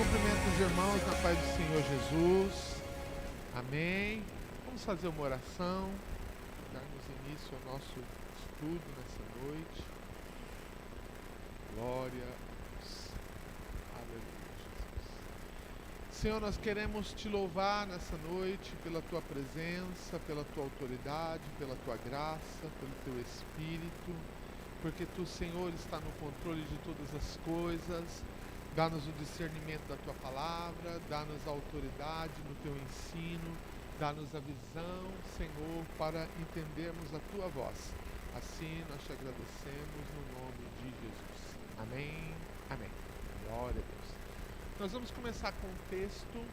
Cumprimento os irmãos na paz do Senhor Jesus. Amém. Vamos fazer uma oração, darmos início ao nosso estudo nessa noite. Glória a Deus. Aleluia, Jesus. Senhor, nós queremos te louvar nessa noite pela tua presença, pela tua autoridade, pela tua graça, pelo teu Espírito, porque tu, Senhor, está no controle de todas as coisas. Dá-nos o discernimento da tua palavra, dá-nos a autoridade no teu ensino, dá-nos a visão, Senhor, para entendermos a tua voz. Assim nós te agradecemos no nome de Jesus. Amém, amém. Glória a Deus. Nós vamos começar com um texto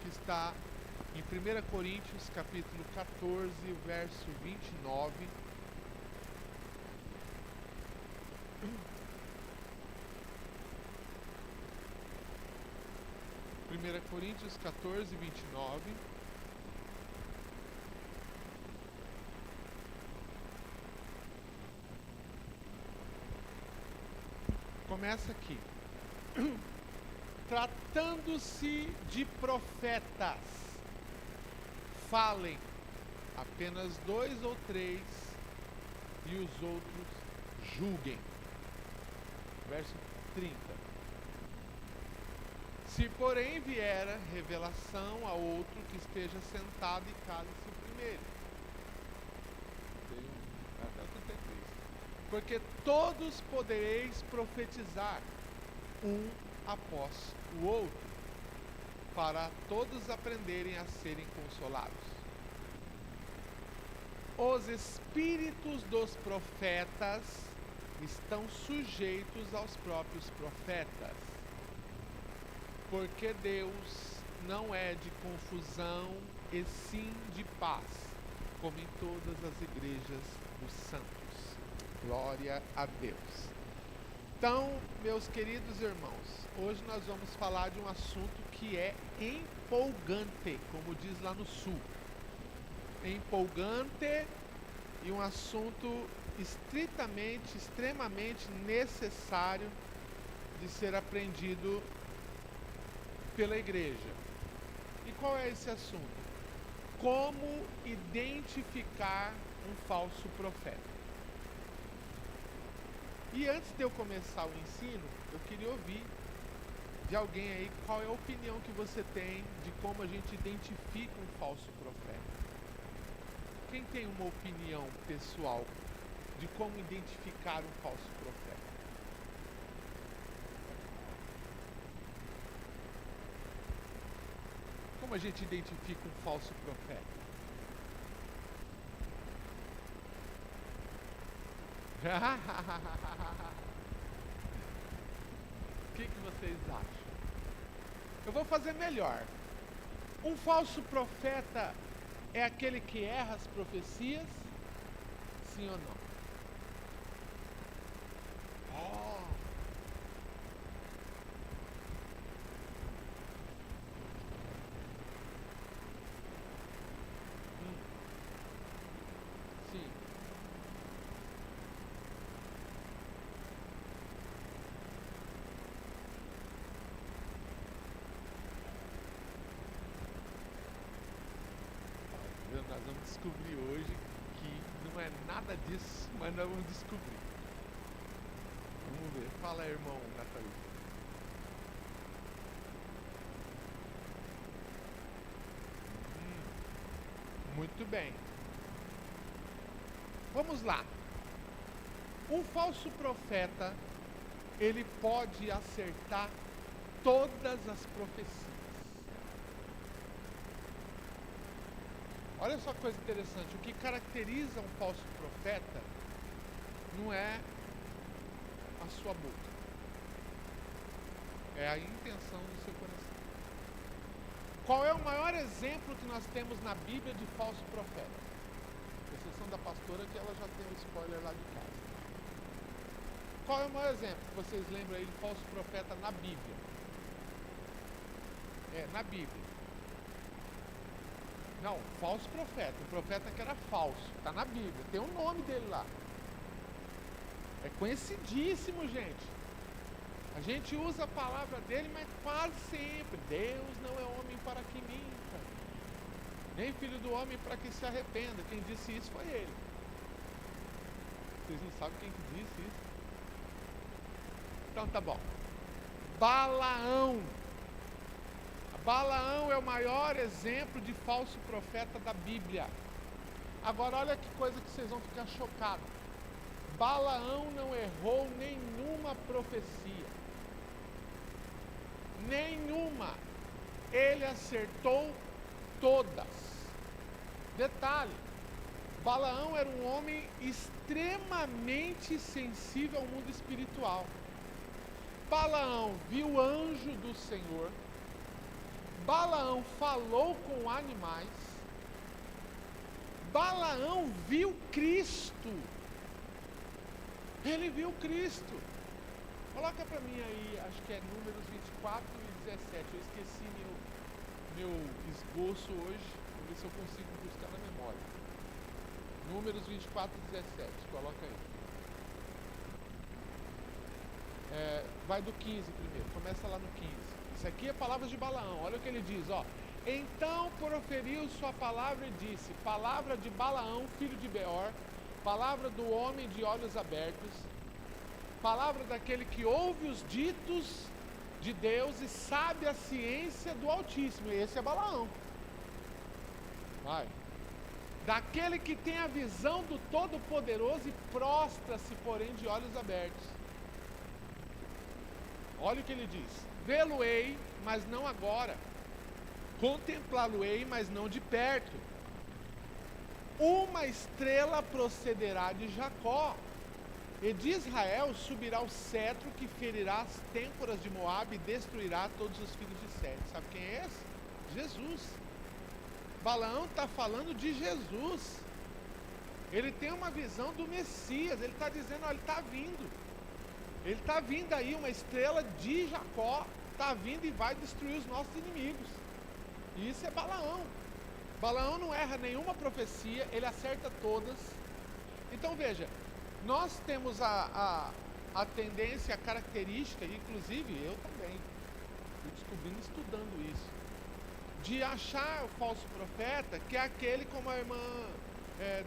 que está em 1 Coríntios, capítulo 14, verso 29. 1 Coríntios 14, 29. Começa aqui. Tratando-se de profetas, falem apenas 2 ou 3 e os outros julguem. Verso 30. Se porém vier revelação a outro que esteja sentado e cale-se o primeiro. Até o 33. Porque todos podereis profetizar, um após o outro, para todos aprenderem a serem consolados. Os espíritos dos profetas estão sujeitos aos próprios profetas, porque Deus não é de confusão e sim de paz, como em todas as igrejas dos santos. Glória a Deus. Então, meus queridos irmãos, hoje nós vamos falar de um assunto que é empolgante, como diz lá no sul. Empolgante e um assunto extremamente necessário de ser aprendido pela igreja. E qual é esse assunto? Como identificar um falso profeta. E antes de eu começar o ensino, eu queria ouvir de alguém aí qual é a opinião que você tem de como a gente identifica um falso profeta. Quem tem uma opinião pessoal de como identificar um falso profeta? Como a gente identifica um falso profeta? O que vocês acham? Eu vou fazer melhor. Um falso profeta é aquele que erra as profecias? Sim ou não? Sim. Nós vamos descobrir hoje que não é nada disso, mas nós vamos descobrir. Vamos ver. Fala aí, irmão Nathalie. Muito bem. Vamos lá. Um falso profeta, ele pode acertar todas as profecias. Olha só que coisa interessante, o que caracteriza um falso profeta não é a sua boca, é a intenção do seu coração. Qual é o maior exemplo que nós temos na Bíblia de falso profeta? Com exceção da pastora, que ela já tem um spoiler lá de casa. Qual é o maior exemplo que vocês lembram aí de falso profeta na Bíblia? Na Bíblia. Não, falso profeta. O profeta que era falso. Está na Bíblia. Tem o nome dele lá. É conhecidíssimo, gente. A gente usa a palavra dele, mas quase sempre. Deus não é homem para que minta, nem filho do homem para que se arrependa. Quem disse isso foi ele. Vocês não sabem quem que disse isso? Então tá bom. Balaão. Balaão é o maior exemplo de falso profeta da Bíblia. Agora olha que coisa que vocês vão ficar chocados. Balaão não errou nenhuma profecia. Nenhuma. Ele acertou todas. Detalhe, Balaão era um homem extremamente sensível ao mundo espiritual. Balaão viu o anjo do Senhor. Balaão falou com animais. Balaão viu Cristo. Ele viu Cristo. Coloca para mim aí, acho que é Números 24 e 17. Eu esqueci meu esboço hoje. Vou ver se eu consigo buscar na memória. Números 24 e 17. Coloca aí. Vai do 15 primeiro. Começa lá no 15. Isso aqui é palavras de Balaão. Olha o que ele diz, ó. Então proferiu sua palavra e disse: palavra de Balaão, filho de Beor, palavra do homem de olhos abertos, palavra daquele que ouve os ditos de Deus e sabe a ciência do Altíssimo. Esse é Balaão. Vai. Daquele que tem a visão do Todo-Poderoso e prostra-se, porém, de olhos abertos. Olha o que ele diz: vê-lo-ei, mas não agora. Contemplá-lo-ei, mas não de perto. Uma estrela procederá de Jacó, e de Israel subirá o cetro que ferirá as têmporas de Moabe e destruirá todos os filhos de Sete. Sabe quem é esse? Jesus. Balaão está falando de Jesus. Ele tem uma visão do Messias. Ele está dizendo, olha, ele está vindo. Ele está vindo aí, uma estrela de Jacó. Está vindo e vai destruir os nossos inimigos. E isso é Balaão. Balaão não erra nenhuma profecia, ele acerta todas. Então veja, nós temos a tendência, a característica, inclusive eu também, fui descobrindo estudando isso, de achar o falso profeta, que é aquele, como a irmã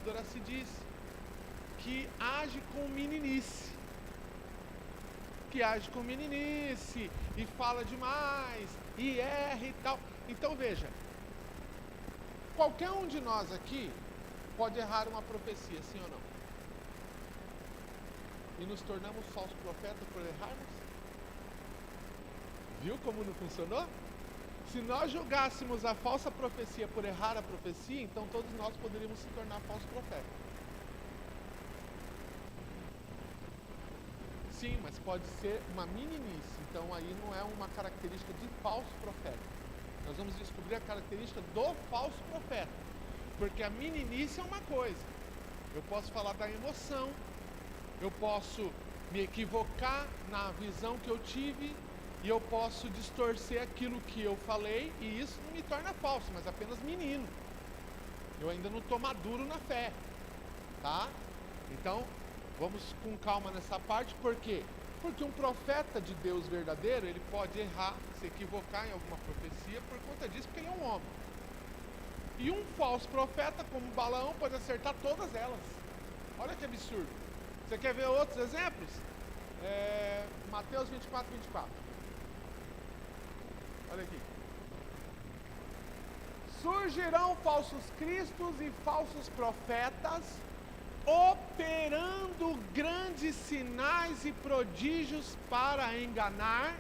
Doraci disse, que age com meninice. Que age com meninice, e fala demais, e erra e tal. Então veja, qualquer um de nós aqui pode errar uma profecia, sim ou não? E nos tornamos falsos profetas por errarmos? Viu como não funcionou? Se nós julgássemos a falsa profecia por errar a profecia, então todos nós poderíamos se tornar falsos profetas. Sim, mas pode ser uma meninice, então aí não é uma característica de falso profeta. Nós vamos descobrir a característica do falso profeta, porque a meninice é uma coisa, eu posso falar da emoção, eu posso me equivocar na visão que eu tive, e eu posso distorcer aquilo que eu falei, e isso não me torna falso, mas apenas menino. Eu ainda não estou maduro na fé, tá? Então, vamos com calma nessa parte, por quê? Porque um profeta de Deus verdadeiro, ele pode errar, se equivocar em alguma profecia por conta disso, porque ele é um homem. E um falso profeta, como Balaão, pode acertar todas elas. Olha que absurdo. Você quer ver outros exemplos? Mateus 24, 24. Olha aqui. Surgirão falsos cristos e falsos profetas, operando grandes sinais e prodígios para enganar,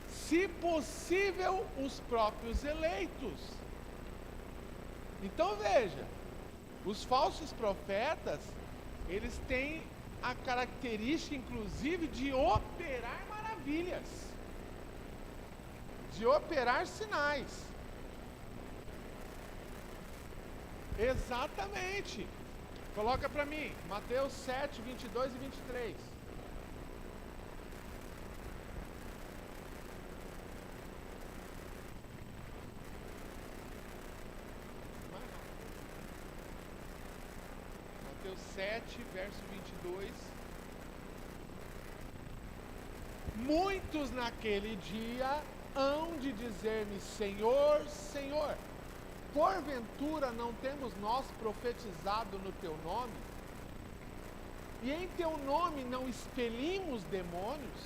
se possível, os próprios eleitos. Então veja, os falsos profetas, eles têm a característica, inclusive, de operar maravilhas, de operar sinais. Exatamente. Coloca para mim, Mateus 7, 22 e 23. Mateus 7, verso 22. muitos naquele dia hão de dizer-me, Senhor, Senhor, porventura não temos nós profetizado no teu nome? E em teu nome não expelimos demônios?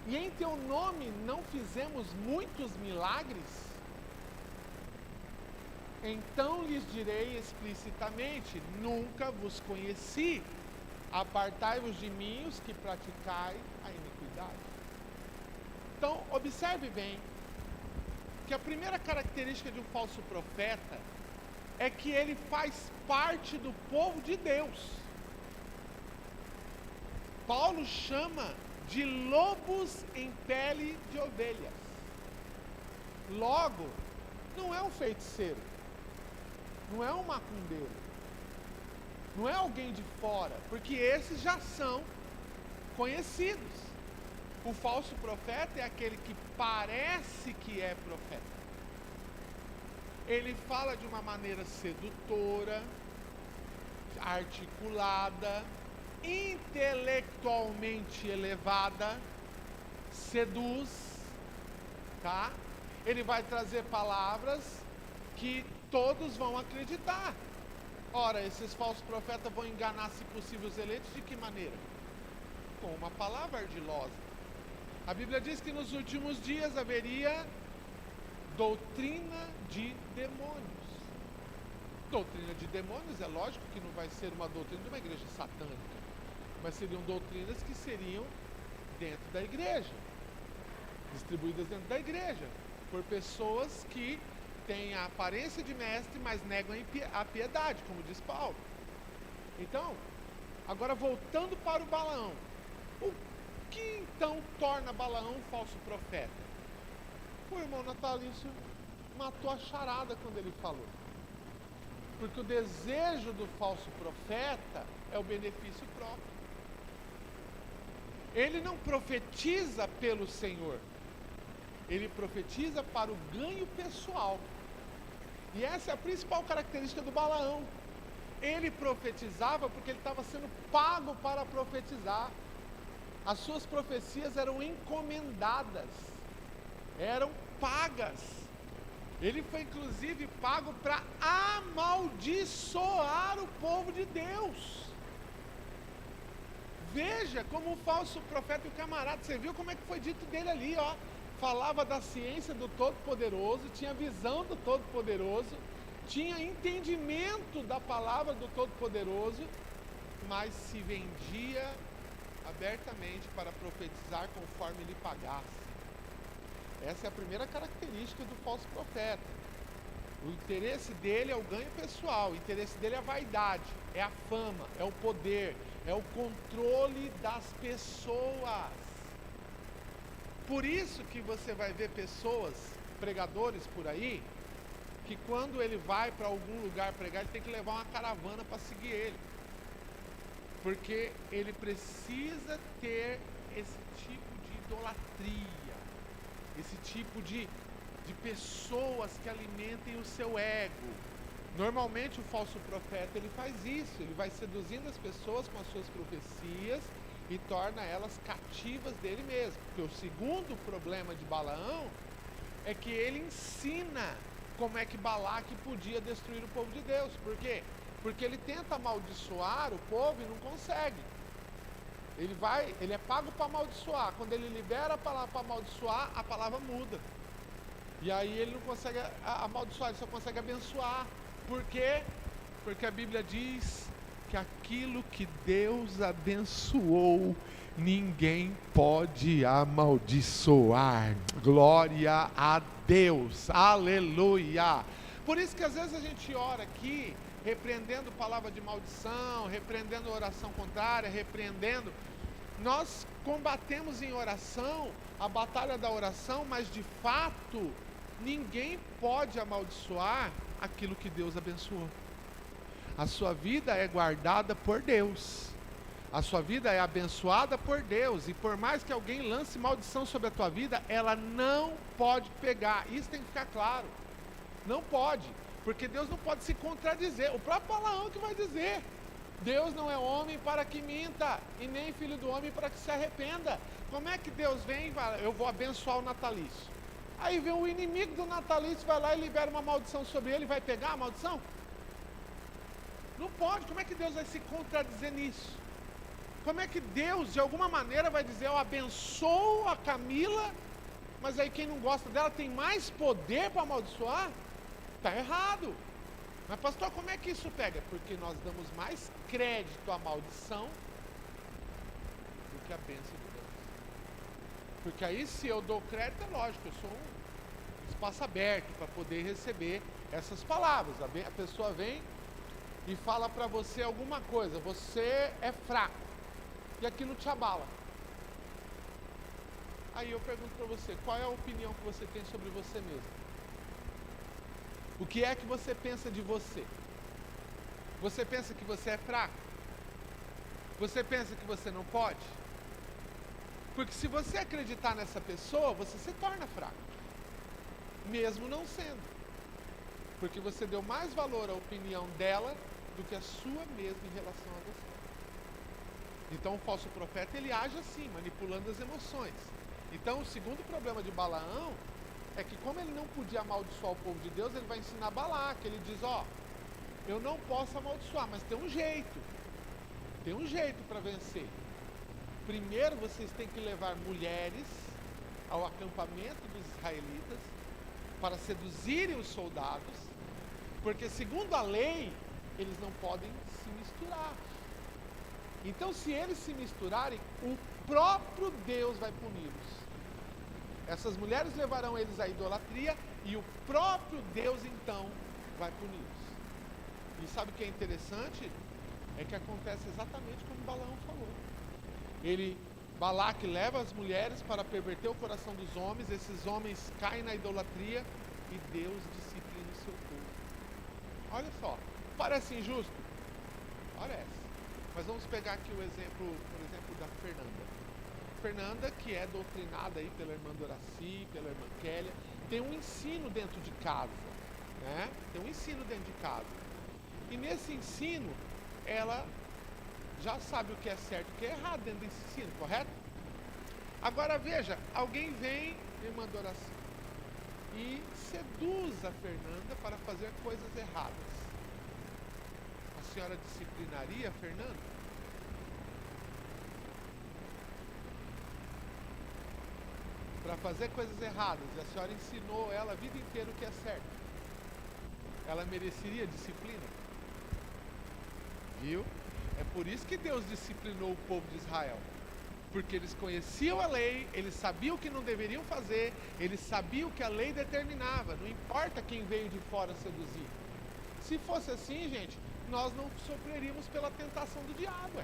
E em teu nome não fizemos muitos milagres? Então lhes direi explicitamente, nunca vos conheci, apartai-vos de mim os que praticai a iniquidade. Então, observe bem, que a primeira característica de um falso profeta é que ele faz parte do povo de Deus. Paulo chama de lobos em pele de ovelhas. Logo, não é um feiticeiro, não é um macumbeiro, não é alguém de fora, porque esses já são conhecidos. O falso profeta é aquele que parece que é profeta. Ele fala de uma maneira sedutora, articulada, intelectualmente elevada, seduz, tá? Ele vai trazer palavras que todos vão acreditar. Ora, esses falsos profetas vão enganar, se possível, os eleitos de que maneira? Com uma palavra ardilosa. A Bíblia diz que nos últimos dias haveria doutrina de demônios. Doutrina de demônios, é lógico que não vai ser uma doutrina de uma igreja satânica, mas seriam doutrinas que seriam dentro da igreja, distribuídas dentro da igreja, por pessoas que têm a aparência de mestre, mas negam a piedade, como diz Paulo. Então, agora voltando para o Balaão, o que então torna Balaão um falso profeta? O irmão Natalício matou a charada quando ele falou. Porque o desejo do falso profeta é o benefício próprio. Ele não profetiza pelo Senhor, ele profetiza para o ganho pessoal. E essa é a principal característica do Balaão. Ele profetizava porque ele estava sendo pago para profetizar. As suas profecias eram encomendadas, eram pagas. Ele foi inclusive pago para amaldiçoar o povo de Deus. Veja como o falso profeta e o camarada, você viu como é que foi dito dele ali, ó. Falava da ciência do Todo-Poderoso, tinha visão do Todo-Poderoso, tinha entendimento da palavra do Todo-Poderoso, mas se vendia abertamente para profetizar conforme lhe pagasse. Essa é a primeira característica do falso profeta. O interesse dele é o ganho pessoal, o interesse dele é a vaidade, é a fama, é o poder, é o controle das pessoas. Por isso que você vai ver pessoas, pregadores por aí, que quando ele vai para algum lugar pregar, ele tem que levar uma caravana para seguir ele. Porque ele precisa ter esse tipo de idolatria, esse tipo de pessoas que alimentem o seu ego. Normalmente o falso profeta ele faz isso, ele vai seduzindo as pessoas com as suas profecias e torna elas cativas dele mesmo. Porque o segundo problema de Balaão é que ele ensina como é que Balaque podia destruir o povo de Deus. Por quê? Porque ele tenta amaldiçoar o povo e não consegue. Ele é pago para amaldiçoar. Quando ele libera a palavra para amaldiçoar, a palavra muda. E aí ele não consegue amaldiçoar, ele só consegue abençoar. Por quê? Porque a Bíblia diz que aquilo que Deus abençoou, ninguém pode amaldiçoar. Glória a Deus, aleluia. Por isso que às vezes a gente ora aqui, repreendendo palavra de maldição, repreendendo oração contrária, repreendendo. Nós combatemos em oração, a batalha da oração, mas de fato, ninguém pode amaldiçoar aquilo que Deus abençoou. A sua vida é guardada por Deus. A sua vida é abençoada por Deus. E por mais que alguém lance maldição sobre a tua vida, ela não pode pegar. Isso tem que ficar claro. Não pode. Porque Deus não pode se contradizer. O próprio Balaão que vai dizer. Deus não é homem para que minta, e nem filho do homem para que se arrependa. Como é que Deus vem e fala, eu vou abençoar o natalício? Aí vem o inimigo do natalício, vai lá e libera uma maldição sobre ele, vai pegar a maldição? Não pode. Como é que Deus vai se contradizer nisso? Como é que Deus, de alguma maneira, vai dizer, eu abençoo a Camila, mas aí quem não gosta dela tem mais poder para amaldiçoar? Está errado. Mas pastor, como é que isso pega? Porque nós damos mais crédito à maldição do que à bênção de Deus. Porque aí se eu dou crédito, é lógico, eu sou um espaço aberto para poder receber essas palavras. A pessoa vem e fala para você alguma coisa, você é fraco, e aquilo te abala. Aí eu pergunto para você, qual é a opinião que você tem sobre você mesmo? O que é que você pensa de você? Você pensa que você é fraco? Você pensa que você não pode? Porque se você acreditar nessa pessoa, você se torna fraco, mesmo não sendo. Porque você deu mais valor à opinião dela do que a sua mesma em relação a você. Então o falso profeta, ele age assim, manipulando as emoções. Então o segundo problema de Balaão é que como ele não podia amaldiçoar o povo de Deus, ele vai ensinar Balaque. Ele diz, eu não posso amaldiçoar, mas tem um jeito. Tem um jeito para vencer. Primeiro vocês têm que levar mulheres ao acampamento dos israelitas para seduzirem os soldados, porque segundo a lei, eles não podem se misturar. Então se eles se misturarem, o próprio Deus vai puni-los. Essas mulheres levarão eles à idolatria e o próprio Deus então vai puni-los. E sabe o que é interessante? É que acontece exatamente como Balaão falou. Balaque leva as mulheres para perverter o coração dos homens, esses homens caem na idolatria e Deus disciplina o seu povo. Olha só, parece injusto? Parece. Mas vamos pegar aqui o exemplo, por exemplo, da Fernanda. Fernanda, que é doutrinada aí pela irmã Doraci, pela irmã Kélia, tem um ensino dentro de casa, né? Tem um ensino dentro de casa. E nesse ensino, ela já sabe o que é certo e o que é errado dentro desse ensino, correto? Agora veja, alguém vem, irmã Doraci, e seduz a Fernanda para fazer coisas erradas. A senhora disciplinaria a Fernanda? Para fazer coisas erradas, e a senhora ensinou ela a vida inteira o que é certo. Ela mereceria disciplina? Viu? É por isso que Deus disciplinou o povo de Israel. Porque eles conheciam a lei, eles sabiam o que não deveriam fazer, eles sabiam o que a lei determinava, não importa quem veio de fora seduzir. Se fosse assim, gente, nós não sofreríamos pela tentação do diabo.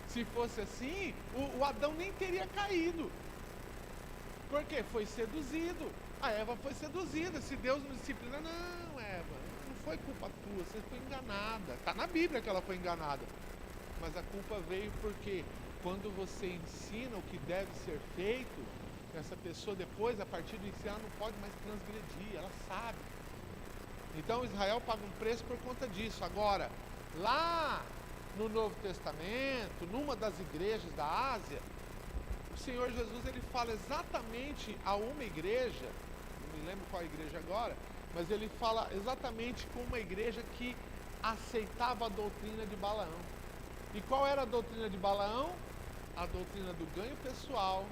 Se fosse assim, o Adão nem teria caído. Porque foi seduzido. A Eva foi seduzida. Se Deus não disciplina, não, Eva, não foi culpa tua, você foi enganada. Está na Bíblia que ela foi enganada. Mas a culpa veio porque quando você ensina o que deve ser feito, essa pessoa depois, a partir do ensino, ela não pode mais transgredir, ela sabe. Então Israel paga um preço por conta disso. Agora, lá no Novo Testamento, numa das igrejas da Ásia, o Senhor Jesus ele fala exatamente a uma igreja, não me lembro qual igreja agora, mas ele fala exatamente com uma igreja que aceitava a doutrina de Balaão. E qual era a doutrina de Balaão? A doutrina do ganho pessoal,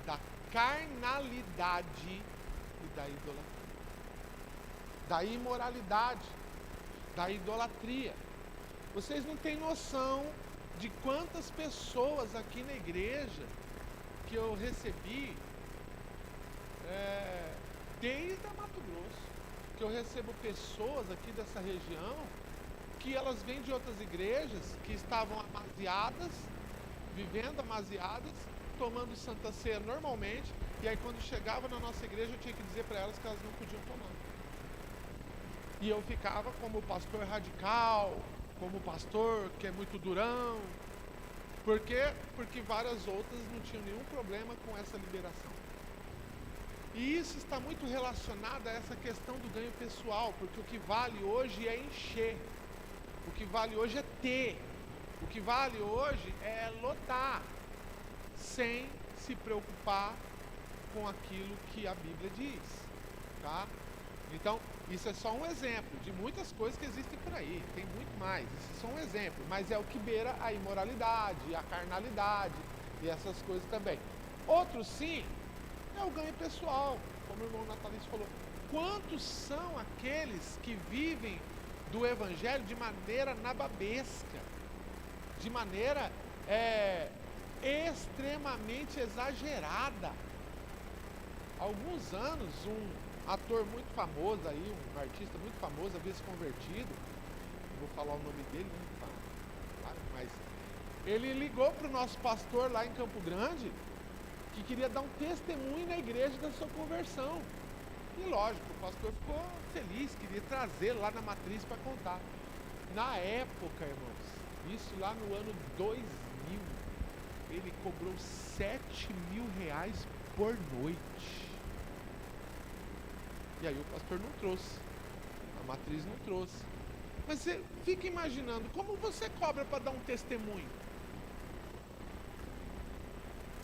da carnalidade e da idolatria. Da imoralidade, da idolatria. Vocês não têm noção de quantas pessoas aqui na igreja que eu recebi desde a Mato Grosso, que eu recebo pessoas aqui dessa região que elas vêm de outras igrejas que estavam amaziadas, vivendo amaziadas, tomando Santa Ceia normalmente, e aí quando chegava na nossa igreja eu tinha que dizer para elas que elas não podiam tomar. E eu ficava como pastor radical, como pastor que é muito durão. Por quê? Porque várias outras não tinham nenhum problema com essa liberação. E isso está muito relacionado a essa questão do ganho pessoal, porque o que vale hoje é encher. O que vale hoje é ter. O que vale hoje é lotar, sem se preocupar com aquilo que a Bíblia diz, tá? Então, isso é só um exemplo de muitas coisas que existem por aí, tem muito mais, isso é só um exemplo, mas é o que beira a imoralidade, a carnalidade e essas coisas também. Outro sim, é o ganho pessoal, como o irmão Natalício falou. Quantos são aqueles que vivem do Evangelho de maneira nababesca, de maneira extremamente exagerada? Há alguns anos, um ator muito famoso aí, um artista muito famoso, havia se convertido, não vou falar o nome dele, né? Claro, mas ele ligou para o nosso pastor lá em Campo Grande, que queria dar um testemunho na igreja da sua conversão. E lógico, o pastor ficou feliz, queria trazer lá na matriz para contar. Na época, irmãos, isso lá no ano 2000, ele cobrou R$7.000 por noite. E aí o pastor não trouxe, a matriz não trouxe. Mas você fica imaginando, como você cobra para dar um testemunho?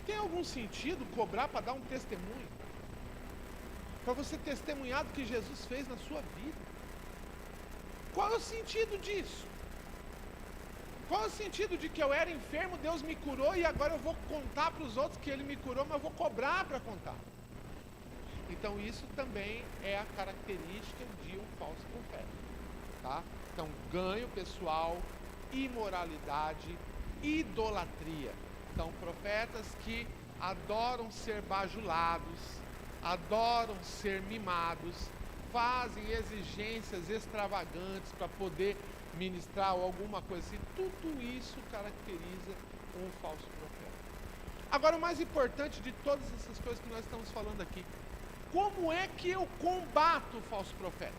Tem algum sentido cobrar para dar um testemunho? Para você testemunhar do que Jesus fez na sua vida? Qual é o sentido disso? Qual é o sentido de que eu era enfermo, Deus me curou e agora eu vou contar para os outros que Ele me curou, mas eu vou cobrar para contar? Então isso também é a característica de um falso profeta, tá? Então ganho pessoal, imoralidade, idolatria. Então profetas que adoram ser bajulados, adoram ser mimados, fazem exigências extravagantes para poder ministrar ou alguma coisa assim. Tudo isso caracteriza um falso profeta. Agora, o mais importante de todas essas coisas que nós estamos falando aqui, como é que eu combato o falso profeta?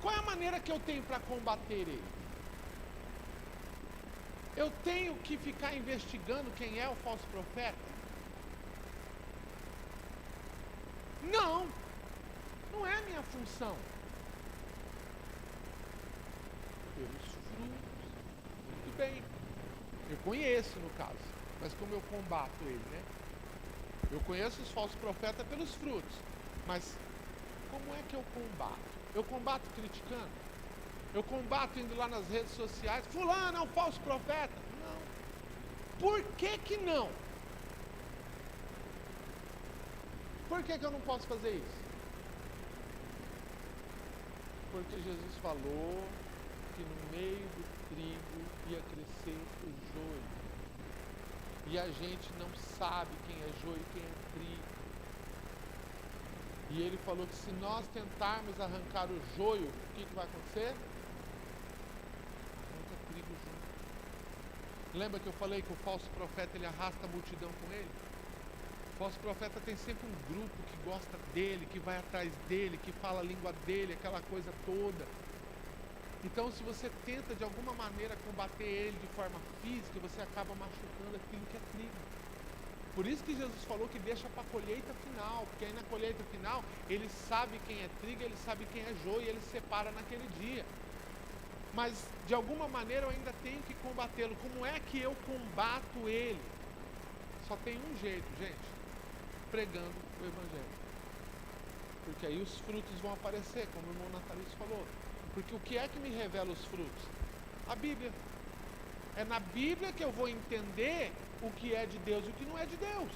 Qual é a maneira que eu tenho para combater ele? Eu tenho que ficar investigando quem é o falso profeta? Não, não é a minha função. Pelos frutos, muito bem, eu conheço no caso, mas como eu combato ele, né? Eu conheço os falsos profetas pelos frutos, mas como é que eu combato? Eu combato criticando? Eu combato indo lá nas redes sociais, fulano é um falso profeta? Não. Por que não? Por que eu não posso fazer isso? Porque Jesus falou que no meio do trigo ia crescer o joio. E a gente não sabe quem é joio e quem é trigo. E ele falou que se nós tentarmos arrancar o joio, o que vai acontecer? Arranca trigo junto. Lembra que eu falei que o falso profeta ele arrasta a multidão com ele? O falso profeta tem sempre um grupo que gosta dele, que vai atrás dele, que fala a língua dele, aquela coisa toda. Então, se você tenta de alguma maneira combater ele de forma física, você acaba machucando aquilo que é trigo. Por isso que Jesus falou que deixa para a colheita final, porque aí na colheita final ele sabe quem é trigo, ele sabe quem é joio e ele separa naquele dia. Mas de alguma maneira eu ainda tenho que combatê-lo. Como é que eu combato ele? Só tem um jeito, gente: pregando o Evangelho. Porque aí os frutos vão aparecer, como o irmão Natalício falou. Porque o que é que me revela os frutos? A Bíblia. É na Bíblia que eu vou entender o que é de Deus e o que não é de Deus.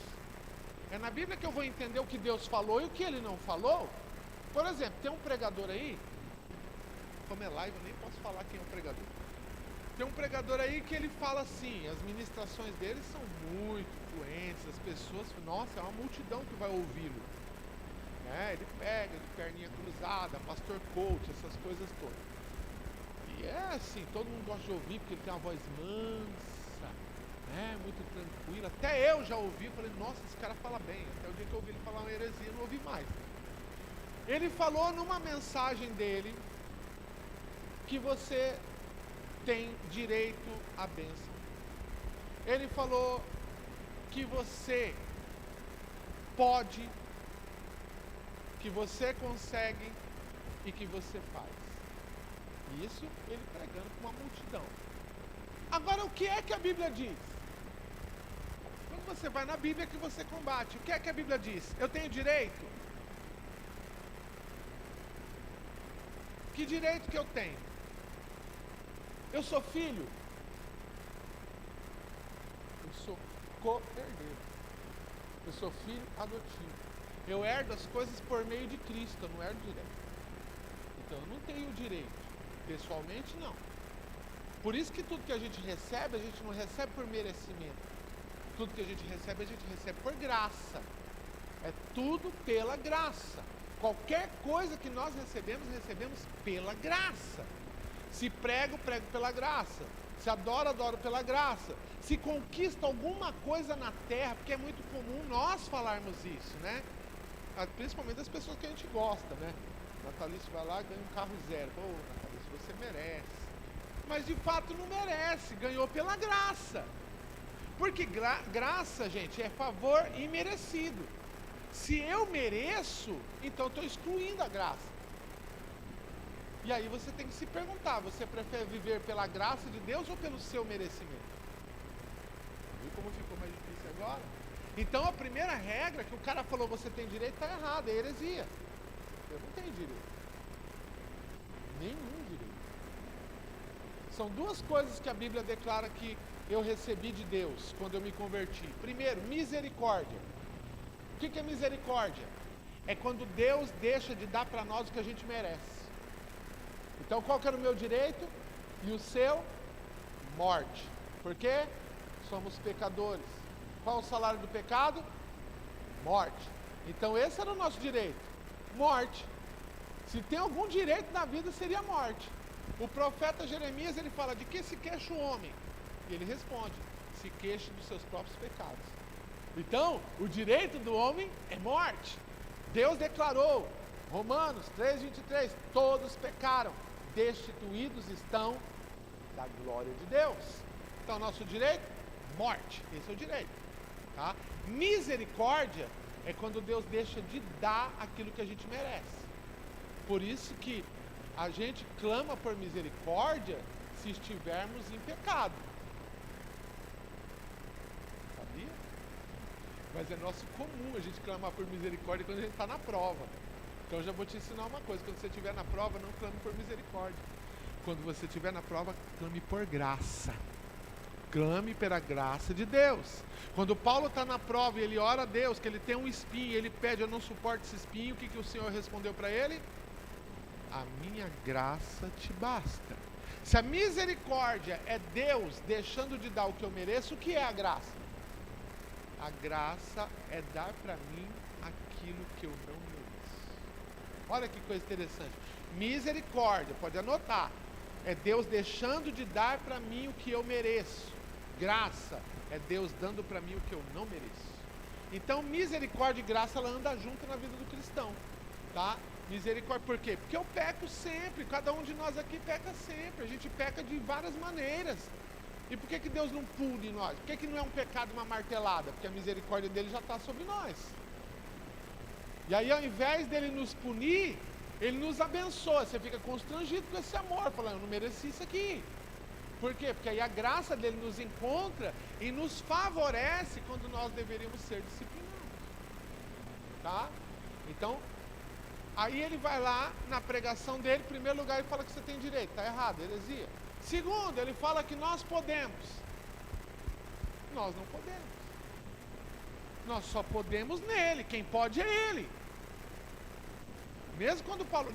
É na Bíblia que eu vou entender o que Deus falou e o que Ele não falou. Por exemplo, tem um pregador aí, como é live, eu nem posso falar quem é o pregador. Tem um pregador aí que ele fala assim, as ministrações dele são muito fluentes, as pessoas, nossa, é uma multidão que vai ouvi-lo. Ele pega de perninha cruzada, pastor coach, essas coisas todas. E é assim, todo mundo gosta de ouvir porque ele tem uma voz mansa, muito tranquila. Até eu já ouvi, falei, nossa, esse cara fala bem. Até o dia que eu ouvi ele falar uma heresia, eu não ouvi mais. Ele falou numa mensagem dele que você tem direito à bênção. Ele falou que você pode, que você consegue e que você faz. Isso ele pregando com uma multidão. Agora, o que é que a Bíblia diz? Quando você vai na Bíblia que você combate. O que é que a Bíblia diz? Eu tenho direito? Que direito que eu tenho? Eu sou filho? Eu sou co-herdeiro. Eu sou filho adotivo. Eu herdo as coisas por meio de Cristo, eu não herdo direito. Então eu não tenho direito. Pessoalmente, não. Por isso que tudo que a gente recebe não recebe por merecimento. Tudo que a gente recebe por graça. É tudo pela graça. Qualquer coisa que nós recebemos pela graça. Se prego pela graça. Se adoro pela graça. Se conquista alguma coisa na terra, porque é muito comum nós falarmos isso, né? Principalmente das pessoas que a gente gosta, né? Natalício vai lá e ganha um carro zero. Pô, Natalício, você merece. Mas de fato não merece, ganhou pela graça. Porque graça, gente, é favor imerecido. Se eu mereço, então estou excluindo a graça. E aí você tem que se perguntar, você prefere viver pela graça de Deus ou pelo seu merecimento? Viu como ficou mais difícil agora? Então a primeira regra que o cara falou, você tem direito, está errado, é heresia. Eu não tenho direito. Nenhum direito. São duas coisas que a Bíblia declara que eu recebi de Deus quando eu me converti. Primeiro, misericórdia. O que é misericórdia? É quando Deus deixa de dar para nós o que a gente merece. Então qual que era o meu direito? E o seu? Morte. Por quê? Somos pecadores. Qual é o salário do pecado? Morte. Então esse era o nosso direito. Morte. Se tem algum direito na vida, seria a morte. O profeta Jeremias, ele fala, de que se queixa o homem? E ele responde, se queixa dos seus próprios pecados. Então, o direito do homem é morte. Deus declarou, Romanos 3:23, todos pecaram, destituídos estão da glória de Deus. Então, nosso direito, morte. Esse é o direito. Tá? Misericórdia é quando Deus deixa de dar aquilo que a gente merece. Por isso que a gente clama por misericórdia se estivermos em pecado. Sabia? Mas é nosso comum a gente clamar por misericórdia quando a gente está na prova. Então eu já vou te ensinar uma coisa, quando você estiver na prova, não clame por misericórdia. Quando você estiver na prova, clame por graça. Clame pela graça de Deus. Quando Paulo está na prova e ele ora a Deus, que ele tem um espinho, ele pede, eu não suporto esse espinho, o que o Senhor respondeu para ele? A minha graça te basta. Se a misericórdia é Deus deixando de dar o que eu mereço, o que é a graça? A graça é dar para mim aquilo que eu não mereço. Olha que coisa interessante. Misericórdia, pode anotar, é Deus deixando de dar para mim o que eu mereço. Graça é Deus dando para mim o que eu não mereço. Então misericórdia e graça, ela anda junto na vida do cristão, tá? Misericórdia, por quê? Porque eu peco sempre, cada um de nós aqui peca sempre, a gente peca de várias maneiras. E por que Deus não pune nós? Por que não é um pecado, uma martelada? Porque a misericórdia dele já está sobre nós. E aí, ao invés dele nos punir, ele nos abençoa. Você fica constrangido com esse amor, falando, eu não mereci isso aqui. Por quê? Porque aí a graça dele nos encontra e nos favorece quando nós deveríamos ser disciplinados. Tá? Então, aí ele vai lá na pregação dele, em primeiro lugar ele fala que você tem direito, está errado, heresia. Segundo, ele fala que nós podemos. Nós não podemos. Nós só podemos nele, quem pode é ele. Mesmo quando Paulo,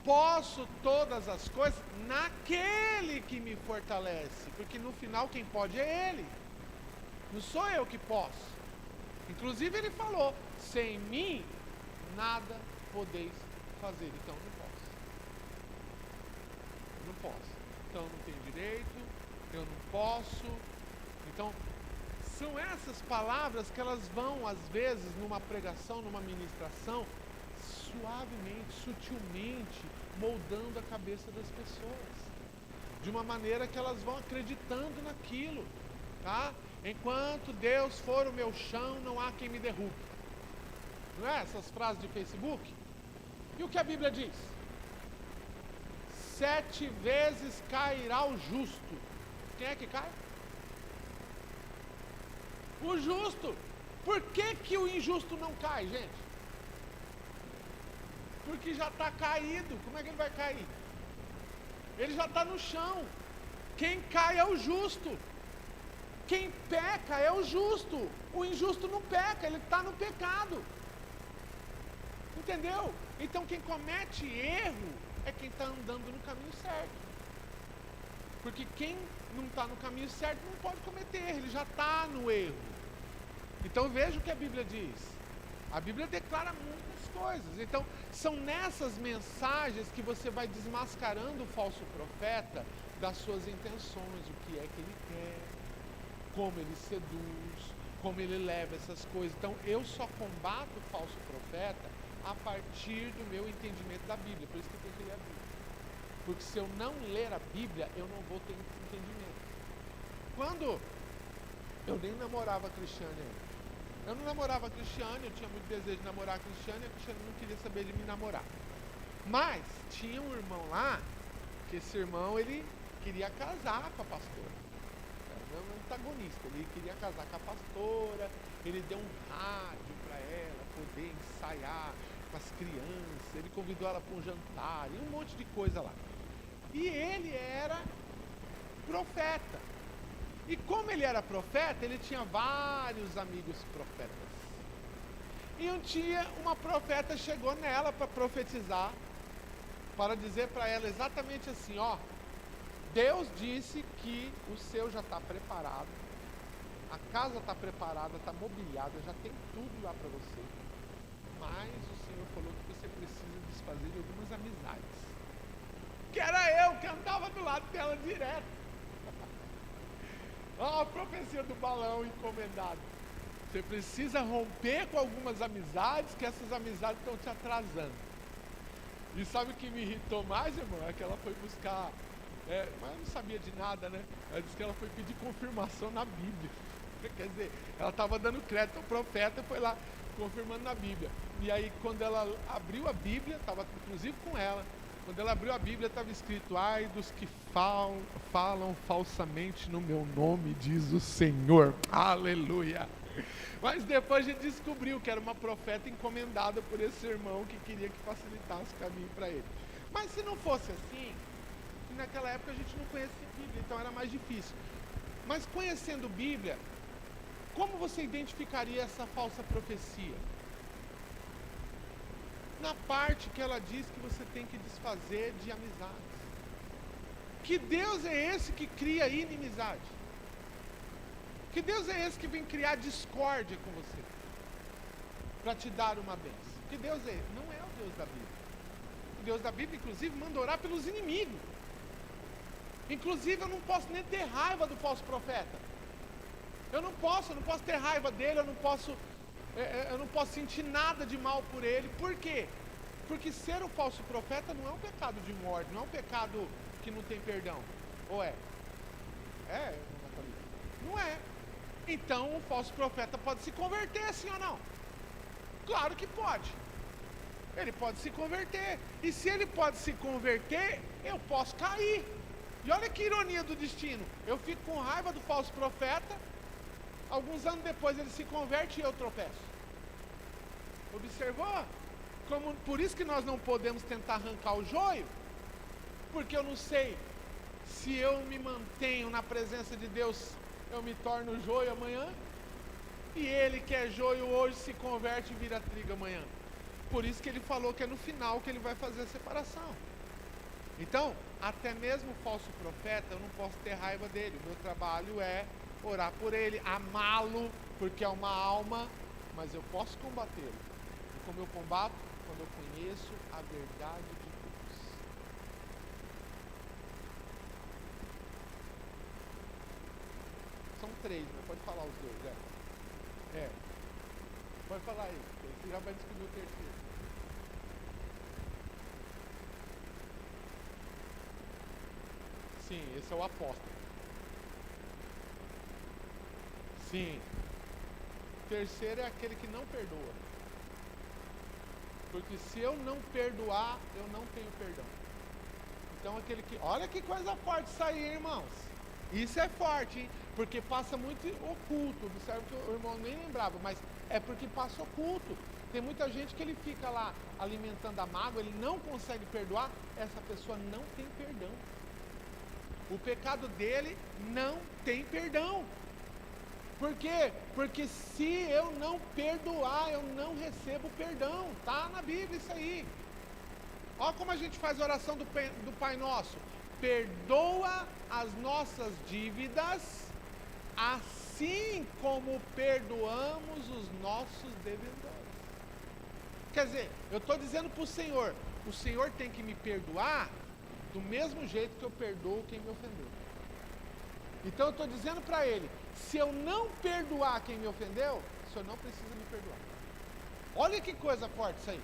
posso todas as coisas naquele que me fortalece, porque no final quem pode é ele. Não sou eu que posso. Inclusive ele falou, sem mim nada podeis fazer. Então não posso. Então eu não tenho direito, eu não posso. Então são essas palavras que elas vão às vezes numa pregação, numa ministração, suavemente, sutilmente moldando a cabeça das pessoas, de uma maneira que elas vão acreditando naquilo, tá? Enquanto Deus for o meu chão, não há quem me derrube. Não é essas frases de Facebook? E o que a Bíblia diz? 7 vezes cairá o justo. Quem é que cai? O justo. Por que o injusto não cai, gente? Porque já está caído. Como é que ele vai cair? Ele já está no chão. Quem cai é o justo. Quem peca é o justo. O injusto não peca, ele está no pecado. Entendeu? Então quem comete erro é quem está andando no caminho certo. Porque quem não está no caminho certo não pode cometer erro, ele já está no erro. Então veja o que a Bíblia diz. A Bíblia declara muitas coisas. Então são nessas mensagens que você vai desmascarando o falso profeta das suas intenções, o que é que ele quer, como ele seduz, como ele leva essas coisas. Então eu só combato o falso profeta a partir do meu entendimento da Bíblia. Por isso que eu tenho que ler a Bíblia. Porque se eu não ler a Bíblia, eu não vou ter entendimento. Quando eu nem namorava a Cristiane ainda. Eu não namorava a Cristiane, eu tinha muito desejo de namorar a Cristiane, e a Cristiane não queria saber de me namorar. Mas tinha um irmão lá, que esse irmão, ele queria casar com a pastora. Era um antagonista, ele queria casar com a pastora, ele deu um rádio para ela poder ensaiar com as crianças, ele convidou ela para um jantar, e um monte de coisa lá. E ele era profeta. E como ele era profeta, ele tinha vários amigos profetas. E um dia uma profeta chegou nela para profetizar, para dizer para ela exatamente assim, ó, Deus disse que o seu já está preparado, a casa está preparada, está mobiliada, já tem tudo lá para você, mas o Senhor falou que você precisa desfazer de algumas amizades. Que era eu que andava do lado dela direto. A profecia do balão encomendado. Você precisa romper com algumas amizades, que essas amizades estão te atrasando. E sabe o que me irritou mais, irmão? É que ela foi buscar, mas eu não sabia de nada, né? Ela disse que ela foi pedir confirmação na Bíblia. Quer dizer, ela estava dando crédito ao profeta e foi lá confirmando na Bíblia. E aí quando ela abriu a Bíblia, estava inclusive com ela, quando ela abriu a Bíblia estava escrito, ai dos que falam falsamente no meu nome, diz o Senhor. Aleluia! Mas depois a gente descobriu que era uma profeta encomendada por esse irmão que queria que facilitasse o caminho para ele. Mas se não fosse assim, naquela época a gente não conhecia a Bíblia, então era mais difícil. Mas conhecendo Bíblia, como você identificaria essa falsa profecia? Na parte que ela diz que você tem que desfazer de amizades. Que Deus é esse que cria inimizade? Que Deus é esse que vem criar discórdia com você? Para te dar uma bênção. Que Deus é esse? Não é o Deus da Bíblia. O Deus da Bíblia, inclusive, manda orar pelos inimigos. Inclusive, eu não posso nem ter raiva do falso profeta. Eu não posso ter raiva dele, eu não posso sentir nada de mal por ele. Por quê? Porque ser um falso profeta não é um pecado de morte, não é um pecado que não tem perdão. Ou é? Não é. Então o falso profeta pode se converter, sim ou não? Claro que pode. Ele pode se converter. E se ele pode se converter, eu posso cair. E olha que ironia do destino. Eu fico com raiva do falso profeta, alguns anos depois ele se converte e eu tropeço. Observou? Por isso que nós não podemos tentar arrancar o joio, porque eu não sei se eu me mantenho na presença de Deus, eu me torno joio amanhã, e ele que é joio hoje se converte e vira trigo amanhã. Por isso que ele falou que é no final que ele vai fazer a separação. Então, até mesmo o falso profeta, eu não posso ter raiva dele. O meu trabalho é orar por ele, amá-lo, porque é uma alma, mas eu posso combatê-lo. E como eu combato? Quando eu conheço a verdade de Deus. São 3, né? Pode falar os 2, Pode falar aí, você já vai descobrir o terceiro. Sim, esse é o apóstolo. Sim. O terceiro é aquele que não perdoa. Porque se eu não perdoar, eu não tenho perdão. Então aquele que... Olha que coisa forte isso aí, irmãos. Isso é forte, hein? Porque passa muito oculto. Observe que o irmão nem lembrava, mas é porque passa oculto. Tem muita gente que ele fica lá alimentando a mágoa, ele não consegue perdoar, essa pessoa não tem perdão. O pecado dele não tem perdão. Por quê? Porque se eu não perdoar, eu não recebo perdão. Tá na Bíblia isso aí. Olha como a gente faz a oração do Pai Nosso. Perdoa as nossas dívidas, assim como perdoamos os nossos devedores. Quer dizer, eu estou dizendo para o Senhor tem que me perdoar do mesmo jeito que eu perdoo quem me ofendeu. Então eu estou dizendo para Ele, se eu não perdoar quem me ofendeu, o Senhor não precisa me perdoar. Olha que coisa forte isso aí.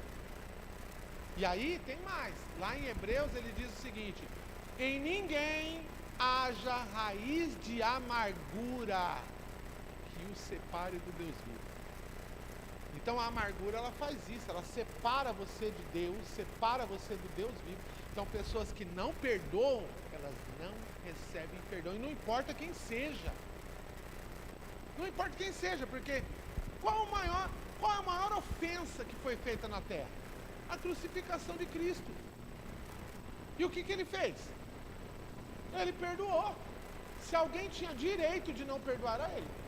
E aí tem mais, lá em Hebreus ele diz o seguinte: em ninguém haja raiz de amargura que o separe do Deus vivo. Então a amargura ela faz isso, ela separa você de Deus, separa você do Deus vivo. Então pessoas que não perdoam, elas não recebem perdão. E não importa quem seja. Não importa quem seja, porque qual a maior ofensa que foi feita na terra? A crucificação de Cristo. E o que ele fez? Ele perdoou. Se alguém tinha direito de não perdoar a ele.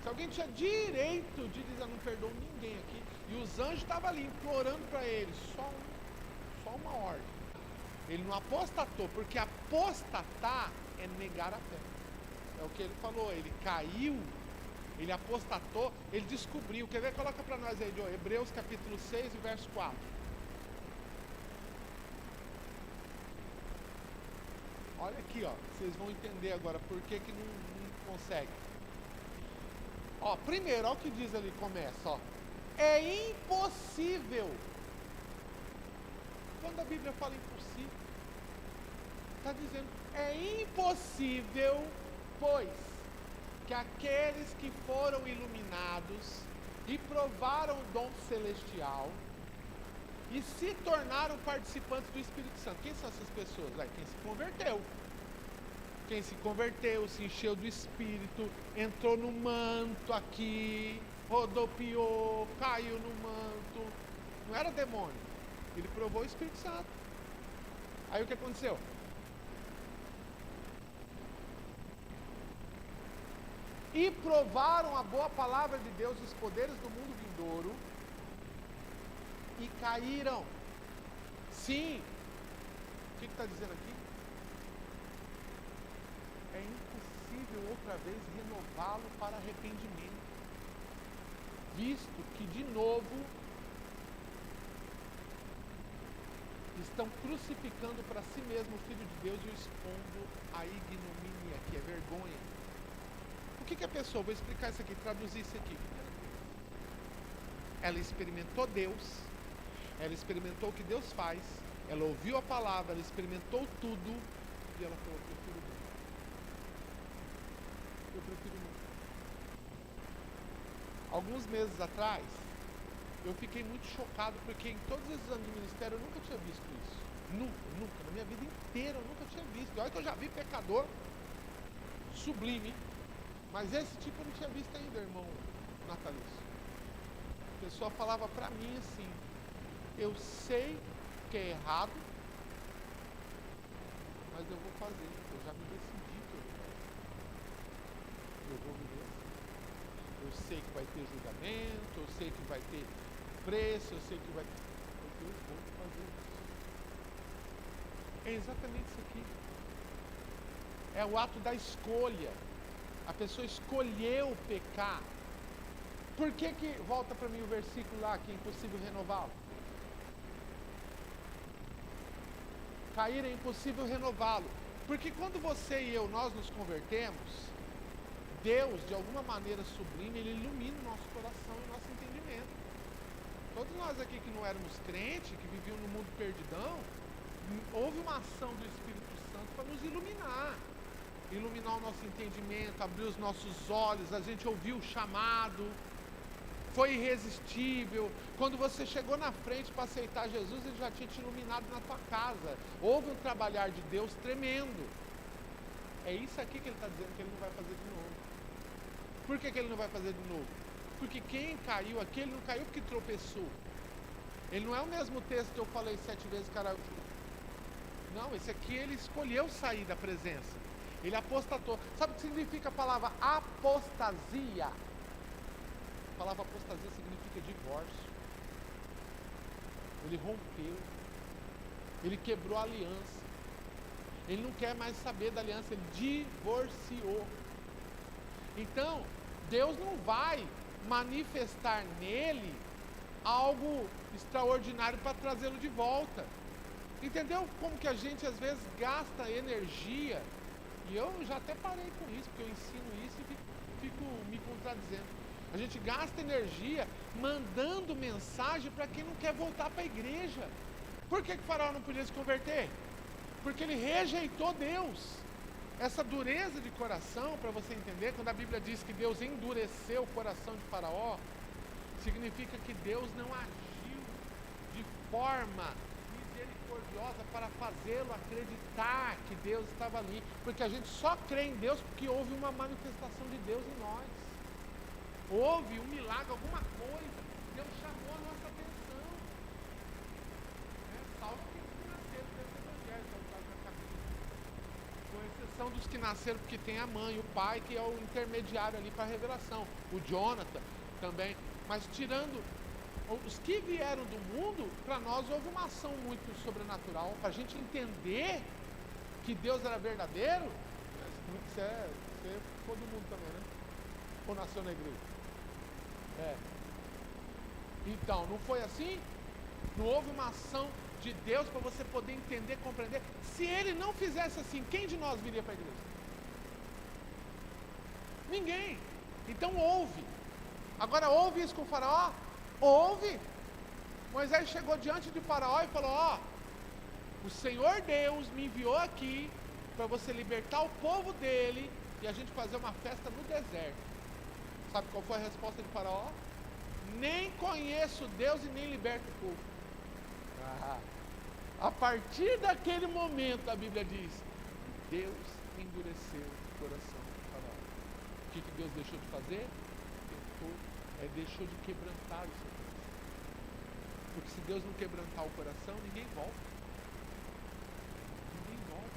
Se alguém tinha direito de dizer, eu não perdoo ninguém aqui, e os anjos estavam ali implorando para ele, só uma ordem. Ele não apostatou, porque apostatar é negar a fé. É o que ele falou, ele caiu, ele apostatou, ele descobriu. Quer ver? Coloca para nós aí, Joe, Hebreus capítulo 6 e verso 4. Olha aqui, ó, vocês vão entender agora por que não consegue. Ó, primeiro, olha o que diz ali, começa, ó. É impossível. Quando a Bíblia fala impossível, está dizendo, é impossível, pois, que aqueles que foram iluminados e provaram o dom celestial e se tornaram participantes do Espírito Santo. Quem são essas pessoas? Quem se converteu. Quem se converteu, se encheu do Espírito, entrou no manto aqui, rodopiou, caiu no manto. Não era demônio. Ele provou o Espírito Santo. Aí o que aconteceu? E provaram a boa palavra de Deus, os poderes do mundo vindouro, e caíram. Sim. O que está dizendo aqui? É impossível outra vez renová-lo para arrependimento, visto que de novo estão crucificando para si mesmo o Filho de Deus e o expondo à ignomínia, que é vergonha. O que a pessoa, vou explicar isso aqui, traduzir isso aqui. Ela experimentou Deus, ela experimentou o que Deus faz, ela ouviu a palavra, ela experimentou tudo, e ela falou, eu prefiro não. Alguns meses atrás, eu fiquei muito chocado, porque em todos esses anos de ministério eu nunca tinha visto isso. Nunca, na minha vida inteira eu nunca tinha visto. Olha que eu já vi pecador sublime, mas esse tipo eu não tinha visto ainda, irmão Natalício. A pessoa falava pra mim assim, eu sei que é errado, mas eu vou fazer, eu já me decidi que eu vou viver assim. Eu sei que vai ter julgamento, eu sei que vai ter preço, eu sei que vai ter... Eu vou fazer isso. É exatamente isso aqui. É o ato da escolha. A pessoa escolheu pecar. Por que volta para mim o versículo lá, que é impossível renová-lo? Cair é impossível renová-lo. Porque quando você e eu, nós nos convertemos, Deus, de alguma maneira sublime, Ele ilumina o nosso coração e o nosso entendimento. Todos nós aqui que não éramos crentes, que viviam no mundo perdidão, houve uma ação do Espírito Santo para nos iluminar o nosso entendimento, abrir os nossos olhos, a gente ouviu o chamado, foi irresistível. Quando você chegou na frente para aceitar Jesus, Ele já tinha te iluminado na tua casa. Houve um trabalhar de Deus tremendo. É isso aqui que Ele está dizendo que Ele não vai fazer de novo. Por que Ele não vai fazer de novo? Porque quem caiu aqui, ele não caiu porque tropeçou. Ele não é o mesmo texto que eu falei 7 vezes caiu. Não, esse aqui ele escolheu sair da presença. Ele apostatou. Sabe o que significa a palavra apostasia? A palavra apostasia significa divórcio. Ele rompeu. Ele quebrou a aliança. Ele não quer mais saber da aliança. Ele divorciou. Então, Deus não vai manifestar nele algo extraordinário para trazê-lo de volta. Entendeu como que a gente às vezes gasta energia? E eu já até parei com isso, porque eu ensino isso e fico me contradizendo. A gente gasta energia mandando mensagem para quem não quer voltar para a igreja. Por que o faraó não podia se converter? Porque ele rejeitou Deus. Essa dureza de coração, para você entender, quando a Bíblia diz que Deus endureceu o coração de Faraó, significa que Deus não agiu de forma misericordiosa para fazê-lo acreditar que Deus estava ali. Porque a gente só crê em Deus porque houve uma manifestação de Deus em nós. Houve um milagre, alguma coisa. Deus chamou a nossa atenção. Salvo quem nasceram desse evangelho, com exceção dos que nasceram porque tem a mãe, o pai, que é o intermediário ali para a revelação. O Jonathan também. Mas tirando os que vieram do mundo, para nós houve uma ação muito sobrenatural. Para a gente entender que Deus era verdadeiro, você todo mundo também, né? Ou nasceu na igreja? Então, não foi assim? Não houve uma ação de Deus para você poder entender, compreender? Se Ele não fizesse assim, quem de nós viria para a igreja? Ninguém. Então houve. Agora houve isso com o faraó? Houve. Moisés chegou diante de Faraó e falou: o Senhor Deus me enviou aqui para você libertar o povo dele e a gente fazer uma festa no deserto. Sabe qual foi a resposta de Faraó? Nem conheço Deus e nem liberto o povo. A partir daquele momento, a Bíblia diz, Deus endureceu o coração de Faraó. O que Deus deixou de fazer? Deixou de quebrantar o seu coração. Porque se Deus não quebrantar o coração, ninguém volta. Ninguém volta.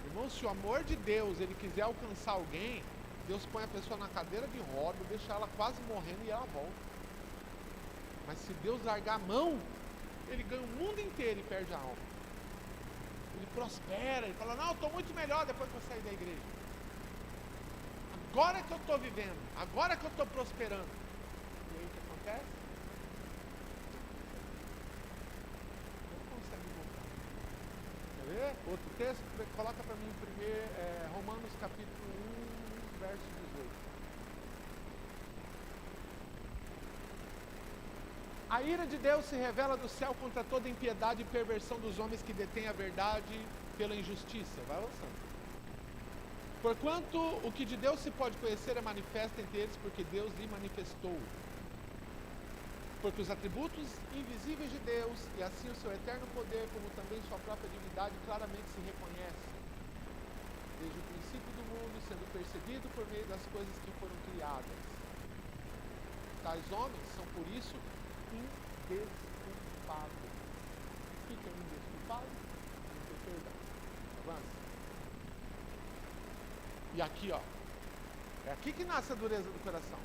Irmão, se o amor de Deus, ele quiser alcançar alguém, Deus põe a pessoa na cadeira de roda, deixa ela quase morrendo e ela volta. Mas se Deus largar a mão, ele ganha o mundo inteiro e perde a alma. Ele prospera, ele fala: não, eu estou muito melhor depois que eu sair da igreja. Agora que eu estou vivendo, agora que eu estou prosperando. E aí o que acontece? Não consegue voltar. Quer ver? Outro texto, coloca para mim primeiro, Romanos capítulo 1, verso 18. A ira de Deus se revela do céu contra toda impiedade e perversão dos homens que detêm a verdade pela injustiça. Vai avançando. Porquanto o que de Deus se pode conhecer é manifesto entre eles, porque Deus lhe manifestou. Porque os atributos invisíveis de Deus, e assim o seu eterno poder, como também sua própria divindade, claramente se reconhecem. Desde o princípio do mundo, sendo percebido por meio das coisas que foram criadas. Tais homens são, por isso, indesculpáveis. O que é indesculpável? Não tem perdão. Avança. E aqui, é aqui que nasce a dureza do coração.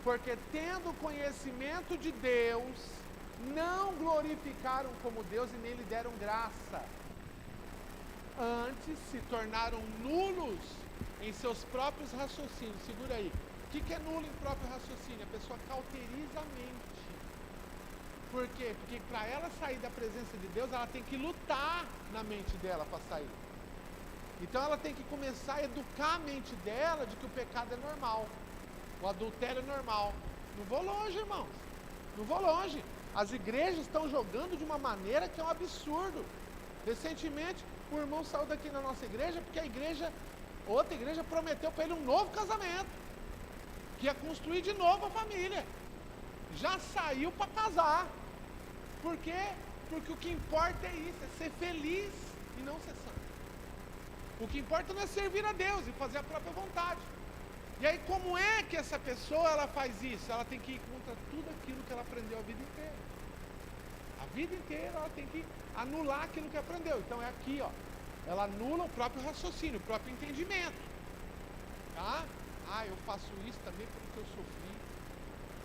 Porque tendo conhecimento de Deus, não glorificaram como Deus e nem lhe deram graça. Antes se tornaram nulos em seus próprios raciocínios. Segura aí. O que é nulo em próprio raciocínio? A pessoa cauteriza a mente. Por quê? Porque para ela sair da presença de Deus, ela tem que lutar na mente dela para sair. Então ela tem que começar a educar a mente dela de que o pecado é normal. O adultério é normal. Não vou longe, irmãos. Não vou longe. As igrejas estão jogando de uma maneira que é um absurdo. Recentemente, o irmão saiu daqui na nossa igreja porque outra igreja prometeu para ele um novo casamento. Que ia construir de novo a família. já saiu para casar. Por quê? Porque o que importa é isso, é ser feliz e não ser santo. O que importa não é servir a Deus e fazer a própria vontade. E aí como é que essa pessoa ela faz isso? Ela tem que ir contra tudo aquilo que ela aprendeu a vida inteira. A vida inteira ela tem que anular aquilo que aprendeu. Então é aqui, ó. Ela anula o próprio raciocínio, o próprio entendimento. Tá? Eu faço isso também porque eu sofri,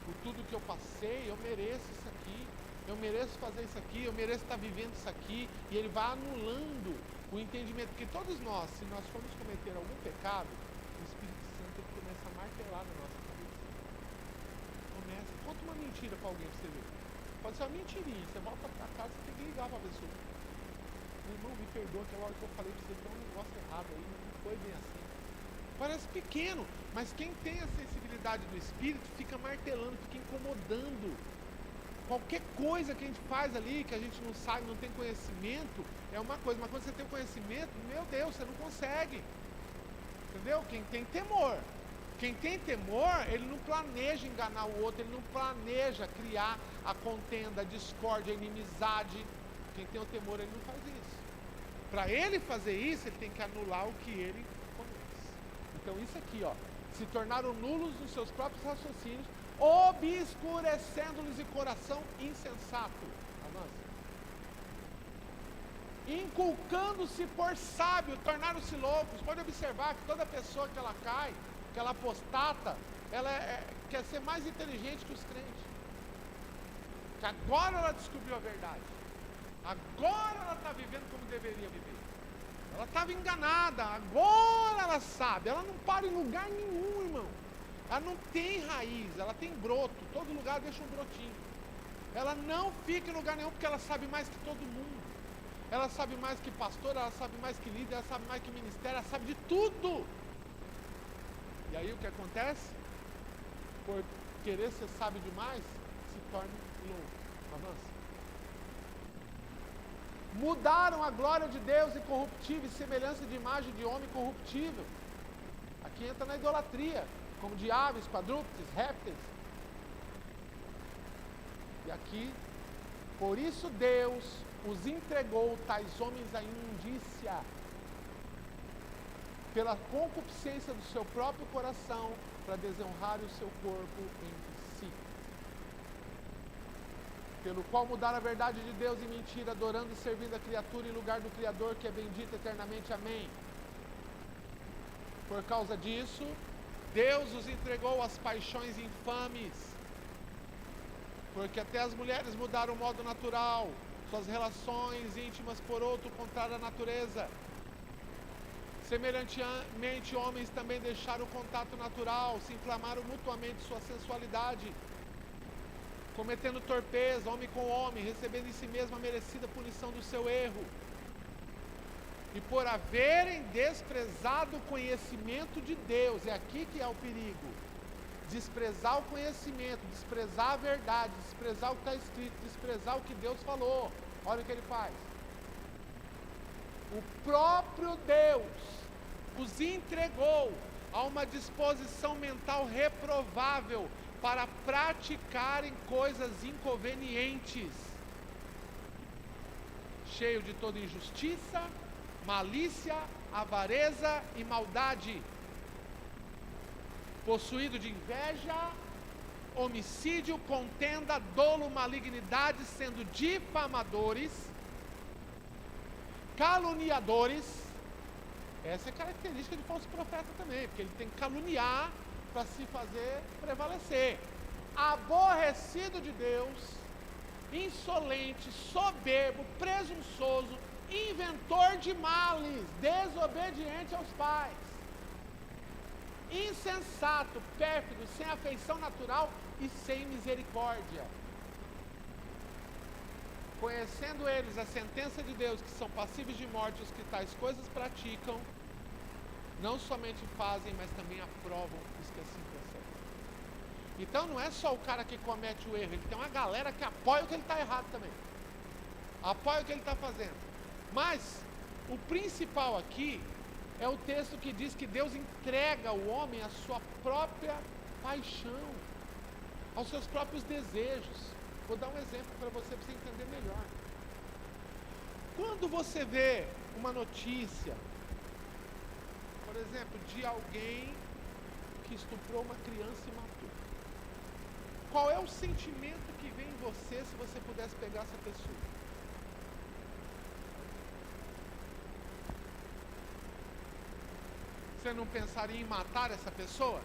por tudo que eu passei, eu mereço isso aqui, eu mereço fazer isso aqui, eu mereço estar vivendo isso aqui. E ele vai anulando o entendimento. Porque todos nós, se nós formos cometer algum pecado, o Espírito Santo ele começa a martelar na nossa cabeça. Conta uma mentira para alguém para você ver. Pode ser uma mentirinha, você volta para casa e tem que ligar para a pessoa. Meu irmão, me perdoa, aquela hora que eu falei para você, tem um negócio errado aí, não foi bem assim. Parece pequeno, mas quem tem a sensibilidade do Espírito fica martelando, fica incomodando. Qualquer coisa que a gente faz ali, que a gente não sabe, não tem conhecimento, é uma coisa. Mas quando você tem conhecimento, meu Deus, você não consegue. Entendeu? Quem tem temor. Quem tem temor, ele não planeja enganar o outro, ele não planeja criar a contenda, a discórdia, a inimizade. Quem tem o temor, ele não faz isso. Para ele fazer isso, ele tem que anular o que ele conhece. Então isso aqui, ó, se tornaram nulos nos seus próprios raciocínios, obscurecendo-lhes o coração insensato. Avança. Inculcando-se por sábio, tornaram-se loucos. Pode observar que toda pessoa que ela cai, que ela apostata, ela quer ser mais inteligente que os crentes. Que agora ela descobriu a verdade. Agora ela está vivendo como deveria viver. Ela estava enganada, agora ela sabe. Ela não para em lugar nenhum, irmão. Ela não tem raiz, ela tem broto. Todo lugar deixa um brotinho. Ela não fica em lugar nenhum porque ela sabe mais que todo mundo. Ela sabe mais que pastor, ela sabe mais que líder, ela sabe mais que ministério, ela sabe de tudo. E aí o que acontece? Por querer ser sábio demais, se torna louco. Avança. Mudaram a glória de Deus incorruptível e semelhança de imagem de homem corruptível. Aqui entra na idolatria, como de aves, quadrúpedes, répteis. E aqui, por isso Deus os entregou tais homens à imundícia, pela concupiscência do seu próprio coração, para desonrar o seu corpo entre si. Pelo qual mudaram a verdade de Deus em mentira, adorando e servindo a criatura em lugar do Criador, que é bendito eternamente. Amém. Por causa disso, Deus os entregou às paixões infames, porque até as mulheres mudaram o modo natural, suas relações íntimas por outro contrário à natureza. Semelhantemente, homens também deixaram o contato natural, se inflamaram mutuamente sua sensualidade, cometendo torpeza, homem com homem, recebendo em si mesmo a merecida punição do seu erro. E por haverem desprezado o conhecimento de Deus, é aqui que é o perigo. Desprezar o conhecimento, desprezar a verdade, desprezar o que está escrito, desprezar o que Deus falou. Olha o que ele faz. O próprio Deus os entregou a uma disposição mental reprovável para praticarem coisas inconvenientes, cheio de toda injustiça, malícia, avareza e maldade, possuído de inveja, homicídio, contenda, dolo, malignidade, sendo difamadores, caluniadores. Essa é característica de falso profeta também, porque ele tem que caluniar para se fazer prevalecer. Aborrecido de Deus, insolente, soberbo, presunçoso, inventor de males, desobediente aos pais, insensato, pérfido, sem afeição natural e sem misericórdia. Conhecendo eles a sentença de Deus, que são passíveis de morte os que tais coisas praticam, não somente fazem, mas também aprovam os que assim procedem. Então não é só o cara que comete o erro, ele tem uma galera que apoia o que ele está errado também. Apoia o que ele está fazendo. Mas o principal aqui é o texto que diz que Deus entrega ao homem a sua própria paixão. aos seus próprios desejos. Vou dar um exemplo para você entender melhor. Quando você vê uma notícia, por exemplo, de alguém que estuprou uma criança e matou, qual é o sentimento que vem em você se você pudesse pegar essa pessoa? Você não pensaria em matar essa pessoa?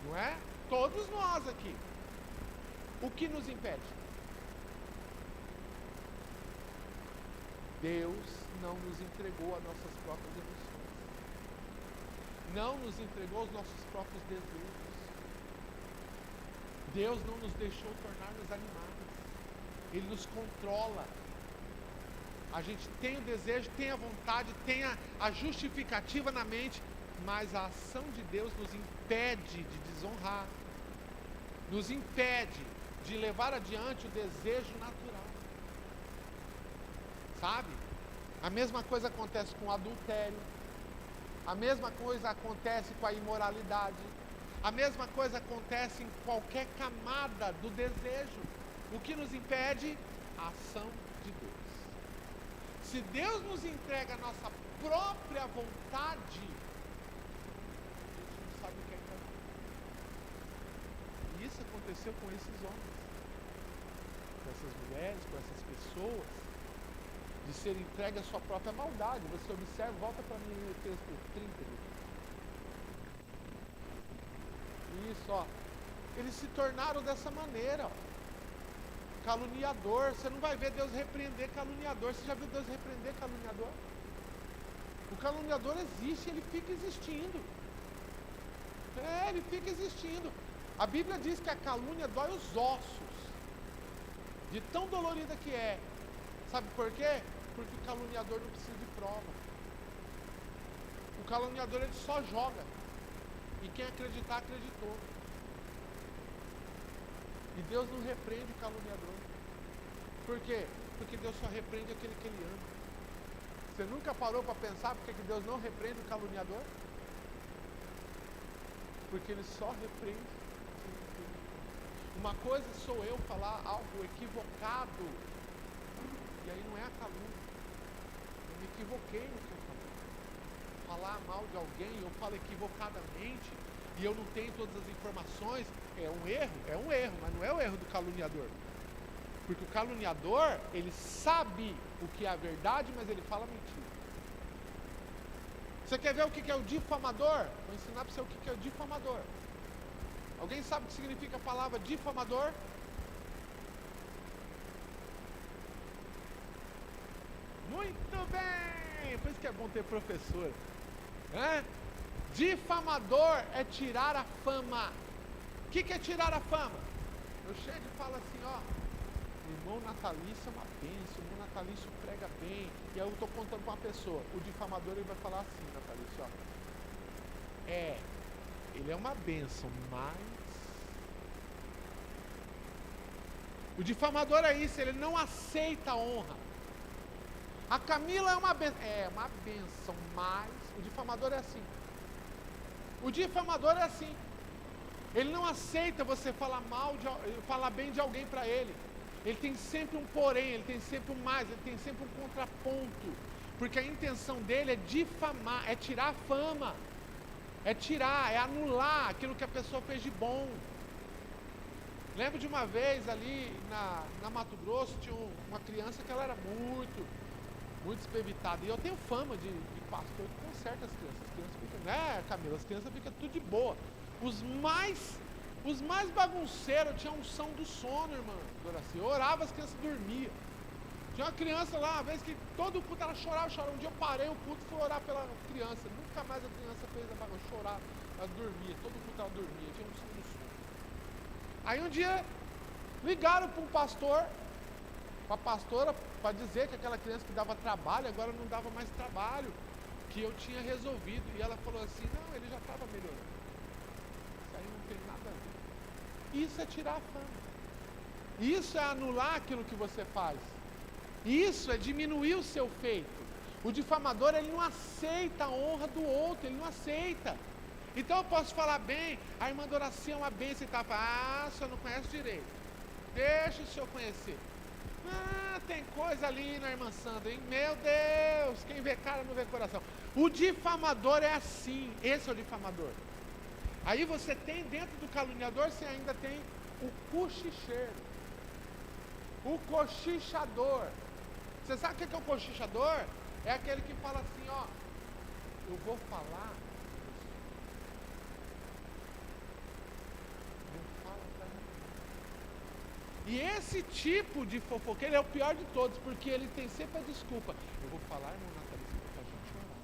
Não é? Todos nós aqui. O que nos impede? Deus não nos entregou as nossas próprias emoções. Não nos entregou os nossos próprios desejos. Deus não nos deixou tornar-nos animais. Ele nos controla. A gente tem o desejo, tem a vontade, tem a justificativa na mente, mas a ação de Deus nos impede de desonrar. Nos impede de levar adiante o desejo natural. Sabe? A mesma coisa acontece com o adultério. A mesma coisa acontece com a imoralidade. A mesma coisa acontece em qualquer camada do desejo. O que nos impede? A ação de Deus. Se Deus nos entrega a nossa própria vontade, a gente não sabe o que é fazer. E isso aconteceu com esses homens, com essas mulheres, com essas pessoas, de ser entregue à sua própria maldade. Você observa, volta para mim o texto 30. Isso, ó. Eles se tornaram dessa maneira, ó. Caluniador. Você não vai ver Deus repreender caluniador. Você já viu Deus repreender caluniador? O caluniador existe, ele fica existindo. Ele fica existindo. A Bíblia diz que a calúnia dói os ossos, de tão dolorida que é. Sabe por quê? Porque o caluniador não precisa de prova. O caluniador, ele só joga. E quem acreditar, acreditou. E Deus não repreende o caluniador. Por quê? Porque Deus só repreende aquele que Ele ama. Você nunca parou para pensar por que Deus não repreende o caluniador? Porque Ele só repreende. Uma coisa sou eu falar algo equivocado, e aí não é a calúnia. Eu me equivoquei no que eu falei. Falar mal de alguém, eu falo equivocadamente, e eu não tenho todas as informações, é um erro, mas não é o erro do caluniador. Porque o caluniador, ele sabe o que é a verdade, mas ele fala mentira. Você quer ver o que é o difamador? Vou ensinar para você o que é o difamador. Alguém sabe o que significa a palavra difamador? Muito bem! Por isso que é bom ter professor. Difamador é tirar a fama. O que é tirar a fama? Eu chego e falo assim, ó, o irmão Natalício é uma bênção, o irmão Natalício prega bem. E aí eu estou contando para uma pessoa. O difamador, ele vai falar assim, Natalício, ó. Ele é uma bênção, mas... O difamador é isso, ele não aceita a honra. A Camila é uma bênção, mas... O difamador é assim. O difamador é assim. Ele não aceita você falar falar bem de alguém para ele. Ele tem sempre um porém, ele tem sempre um mais, ele tem sempre um contraponto. Porque a intenção dele é difamar, é tirar a fama. É anular aquilo que a pessoa fez de bom. Lembro de uma vez ali na Mato Grosso, tinha uma criança que ela era muito despevitada. E eu tenho fama de pastor que conserta as crianças. As crianças ficam, Camila? As crianças ficam tudo de boa. Os mais bagunceiros tinham unção do sono, irmã Doraci. Eu orava, as crianças dormiam. Tinha uma criança lá, uma vez que todo o culto ela chorava. Um dia eu parei o culto e fui orar pela criança. Nunca mais a criança fez a bagunça, chorar. Ela dormia, todo o culto ela dormia, tinha unção do sono. Aí um dia ligaram para um pastor, para a pastora, para dizer que aquela criança que dava trabalho, agora não dava mais trabalho, que eu tinha resolvido. E ela falou assim, não, ele já estava melhorando. Isso aí não tem nada a ver. Isso é tirar a fama. Isso é anular aquilo que você faz. Isso é diminuir o seu feito. O difamador, ele não aceita a honra do outro, ele não aceita. Então eu posso falar bem, a irmã Doraci é uma bênção e tal. Ah, o senhor não conhece direito. Deixa o senhor conhecer. Ah, tem coisa ali na irmã Sandra, hein? Meu Deus, quem vê cara não vê coração. O difamador é assim, esse é o difamador. Aí você tem dentro do caluniador, você ainda tem o cochicheiro, o cochichador. Você sabe o que é o cochichador? É aquele que fala assim, ó, eu vou falar, não fala pra mim. E esse tipo de fofoqueiro é o pior de todos, porque ele tem sempre a desculpa. Eu vou falar, irmão Natalício, pra gente orar.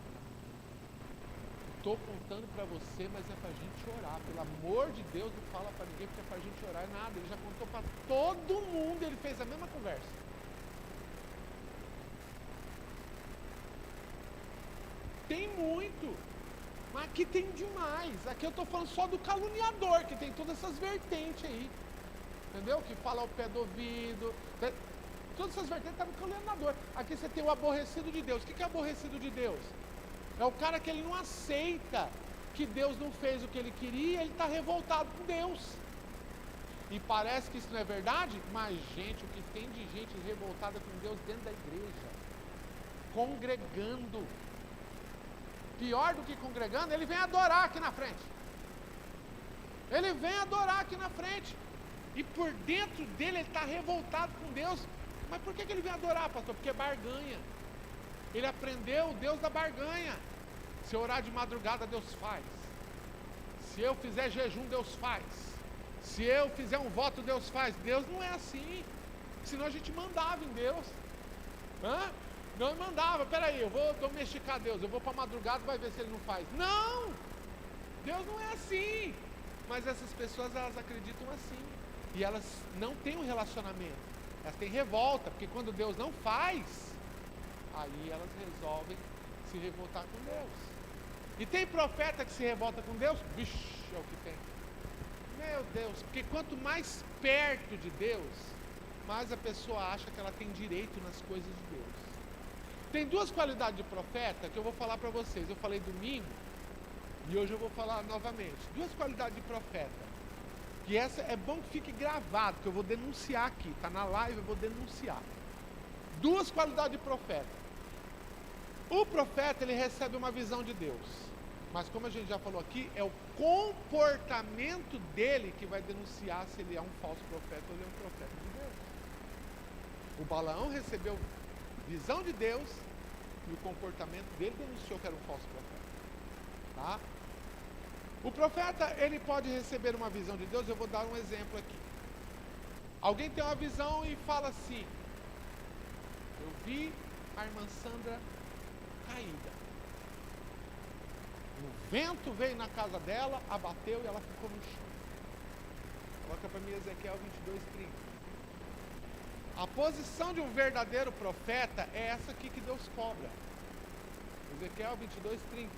Estou contando para você, mas é para a gente orar. Pelo amor de Deus, não fala para ninguém, porque é para a gente orar nada. Ele já contou para todo mundo, ele fez a mesma conversa. Tem muito, mas aqui tem demais. Aqui eu estou falando só do caluniador, que tem todas essas vertentes aí. Entendeu? Que fala ao pé do ouvido. Todas essas vertentes estão no caluniador. Aqui você tem o aborrecido de Deus. O que é aborrecido de Deus? É o cara que ele não aceita que Deus não fez o que ele queria, ele está revoltado com Deus. E parece que isso não é verdade, mas gente, o que tem de gente revoltada com Deus dentro da igreja, congregando. Pior do que congregando, ele vem adorar aqui na frente. Ele vem adorar aqui na frente. E por dentro dele ele está revoltado com Deus. Mas por que ele vem adorar, pastor? Porque é barganha. Ele aprendeu o Deus da barganha. Se eu orar de madrugada, Deus faz. Se eu fizer jejum, Deus faz. Se eu fizer um voto, Deus faz. Deus não é assim. Senão a gente mandava em Deus. Não mandava. Peraí, eu vou domesticar Deus. Eu vou para a madrugada, vai ver se ele não faz. Não! Deus não é assim. Mas essas pessoas, elas acreditam assim. E elas não têm um relacionamento. Elas têm revolta. Porque quando Deus não faz, aí elas resolvem se revoltar com Deus. E tem profeta que se revolta com Deus? Vixe, é o que tem. Meu Deus, porque quanto mais perto de Deus, mais a pessoa acha que ela tem direito nas coisas de Deus. Tem duas qualidades de profeta que eu vou falar para vocês. Eu falei domingo e hoje eu vou falar novamente. Duas qualidades de profeta. E essa é bom que fique gravado, que eu vou denunciar aqui. Está na live, eu vou denunciar. Duas qualidades de profeta. O profeta, ele recebe uma visão de Deus. Mas como a gente já falou aqui, é o comportamento dele que vai denunciar se ele é um falso profeta ou ele é um profeta de Deus. O Balaão recebeu visão de Deus e o comportamento dele denunciou que era um falso profeta. Tá? O profeta, ele pode receber uma visão de Deus. Eu vou dar um exemplo aqui. Alguém tem uma visão e fala assim: eu vi a irmã Sandra caída. O vento veio na casa dela, abateu e ela ficou no chão. Coloca para mim Ezequiel 22:30. A posição de um verdadeiro profeta é essa aqui que Deus cobra. Ezequiel 22:30.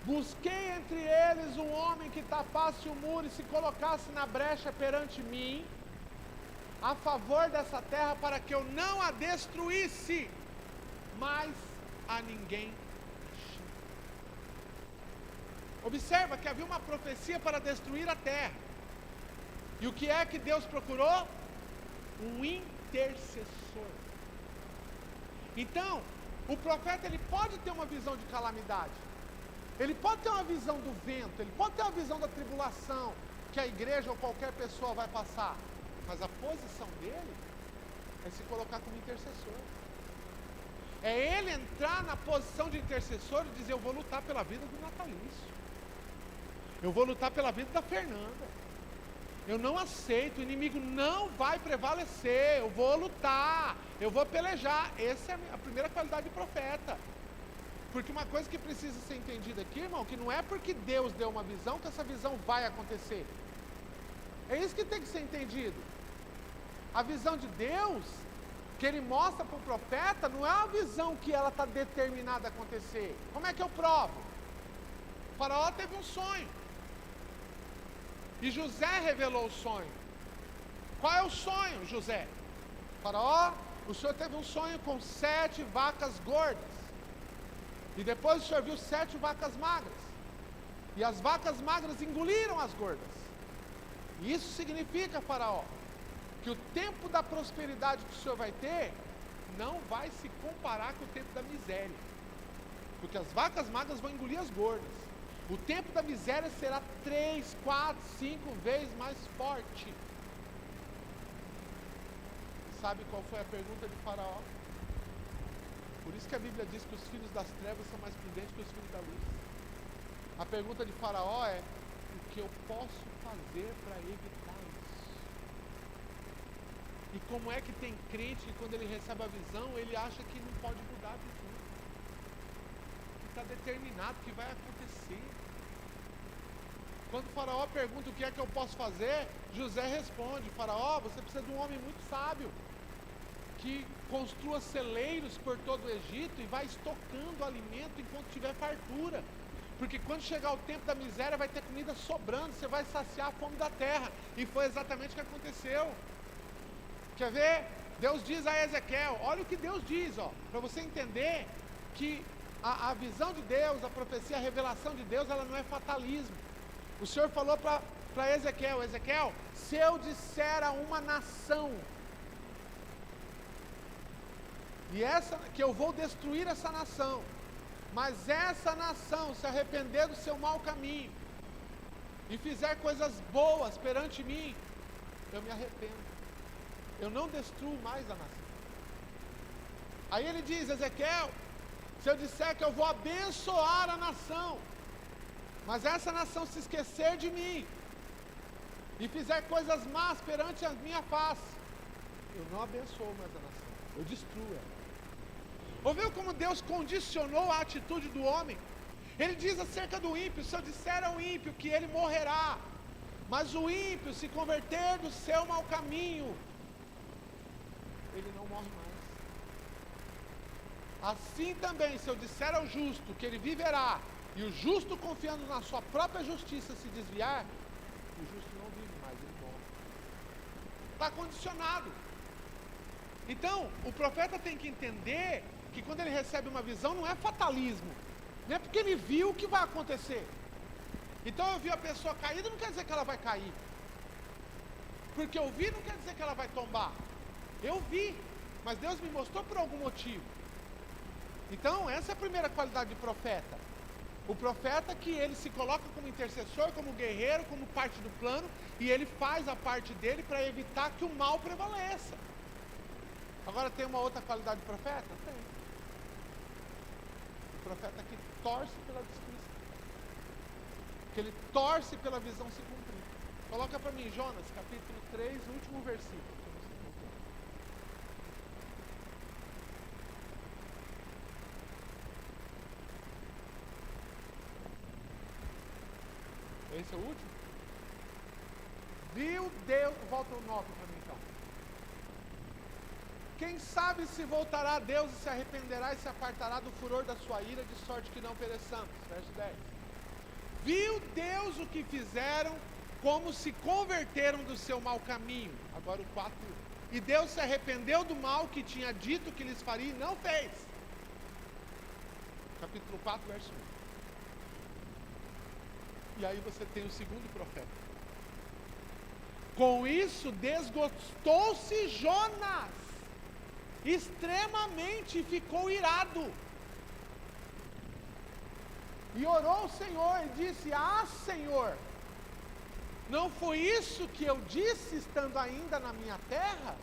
Busquei entre eles um homem que tapasse o muro e se colocasse na brecha perante mim, a favor dessa terra, para que eu não a destruísse, mas a ninguém achei. Observa que havia uma profecia para destruir a terra. E o que é que Deus procurou? Um intercessor. Então, o profeta, ele pode ter uma visão de calamidade. Ele pode ter uma visão do vento, ele pode ter uma visão da tribulação que a igreja ou qualquer pessoa vai passar. Mas a posição dele é se colocar como intercessor. É ele entrar na posição de intercessor e dizer: eu vou lutar pela vida do Natalício. Eu vou lutar pela vida da Fernanda. Eu não aceito, o inimigo não vai prevalecer. Eu vou lutar, eu vou pelejar. Essa é a primeira qualidade de profeta. Porque uma coisa que precisa ser entendida aqui, irmão, que não é porque Deus deu uma visão que essa visão vai acontecer. É isso que tem que ser entendido. A visão de Deus, que ele mostra para o profeta, não é uma visão que ela está determinada a acontecer. Como é que eu provo? O faraó teve um sonho. E José revelou o sonho. Qual é o sonho, José? Faraó, o senhor teve um sonho com 7 vacas gordas. E depois o Senhor viu 7 vacas magras. E as vacas magras engoliram as gordas. E isso significa, Faraó, que o tempo da prosperidade que o Senhor vai ter não vai se comparar com o tempo da miséria. Porque as vacas magras vão engolir as gordas. O tempo da miséria será 3, 4, 5 vezes mais forte. Sabe qual foi a pergunta de Faraó? Por isso que a Bíblia diz que os filhos das trevas são mais prudentes que os filhos da luz. A pergunta de Faraó é: o que eu posso fazer para evitar isso? E como é que tem crente que quando ele recebe a visão, ele acha que não pode mudar a visão? Que está determinado, que vai acontecer. Quando o Faraó pergunta o que é que eu posso fazer, José responde: Faraó, você precisa de um homem muito sábio, que construa celeiros por todo o Egito e vai estocando alimento enquanto tiver fartura. Porque quando chegar o tempo da miséria, vai ter comida sobrando, você vai saciar a fome da terra. E foi exatamente o que aconteceu. Quer ver? Deus diz a Ezequiel, olha o que Deus diz, para você entender que a visão de Deus, a profecia, a revelação de Deus, ela não é fatalismo. O Senhor falou para Ezequiel: Ezequiel, se eu disser a uma nação que eu vou destruir essa nação, mas essa nação se arrepender do seu mau caminho e fizer coisas boas perante mim, eu me arrependo, eu não destruo mais a nação. Aí ele diz: Ezequiel, se eu disser que eu vou abençoar a nação, mas essa nação se esquecer de mim e fizer coisas más perante a minha face, eu não abençoo mais a nação, eu destruo ela. Ouviu como Deus condicionou a atitude do homem? Ele diz acerca do ímpio: se eu disser ao ímpio que ele morrerá, mas o ímpio se converter do seu mau caminho, ele não morre mais. Assim também, se eu disser ao justo que ele viverá, e o justo, confiando na sua própria justiça, se desviar, o justo não vive mais, ele morre. Está condicionado. Então, o profeta tem que entender que quando ele recebe uma visão, não é fatalismo, não é porque ele viu o que vai acontecer. Então eu vi a pessoa caída, não quer dizer que ela vai cair. Porque eu vi, não quer dizer que ela vai tombar. Eu vi, mas Deus me mostrou por algum motivo. Então essa é a primeira qualidade de profeta. O profeta que ele se coloca como intercessor, como guerreiro, como parte do plano, e ele faz a parte dele para evitar que o mal prevaleça. Agora tem uma outra qualidade de profeta? Tem. O profeta que torce pela destruição, que ele torce pela visão se cumprir. Coloca para mim Jonas, capítulo 3, último versículo. Esse é o último? Viu Deus, volta o 9 para mim então. Quem sabe se voltará a Deus e se arrependerá e se apartará do furor da sua ira, de sorte que não pereçamos. Verso 10. Viu Deus o que fizeram, como se converteram do seu mau caminho. Agora o 4. E Deus se arrependeu do mal que tinha dito que lhes faria e não fez. Capítulo 4, verso 1. E aí você tem o segundo profeta. Com isso desgostou-se Jonas extremamente, ficou irado. E orou ao Senhor e disse: Ah, Senhor, não foi isso que eu disse estando ainda na minha terra?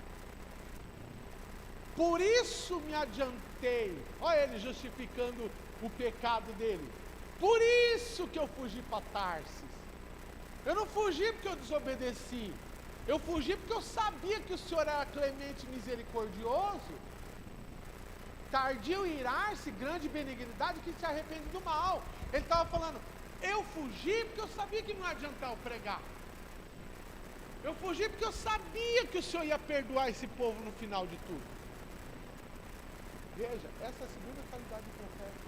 Por isso me adiantei. Olha ele justificando o pecado dele. Por isso que eu fugi para Tarsis. Eu não fugi porque eu desobedeci. Eu fugi porque eu sabia que o Senhor era clemente e misericordioso, tardio em irar-se, grande benignidade, que se arrepende do mal. Ele estava falando: eu fugi porque eu sabia que não ia adiantar eu pregar. Eu fugi porque eu sabia que o Senhor ia perdoar esse povo no final de tudo. Veja, essa é a segunda qualidade do profeta.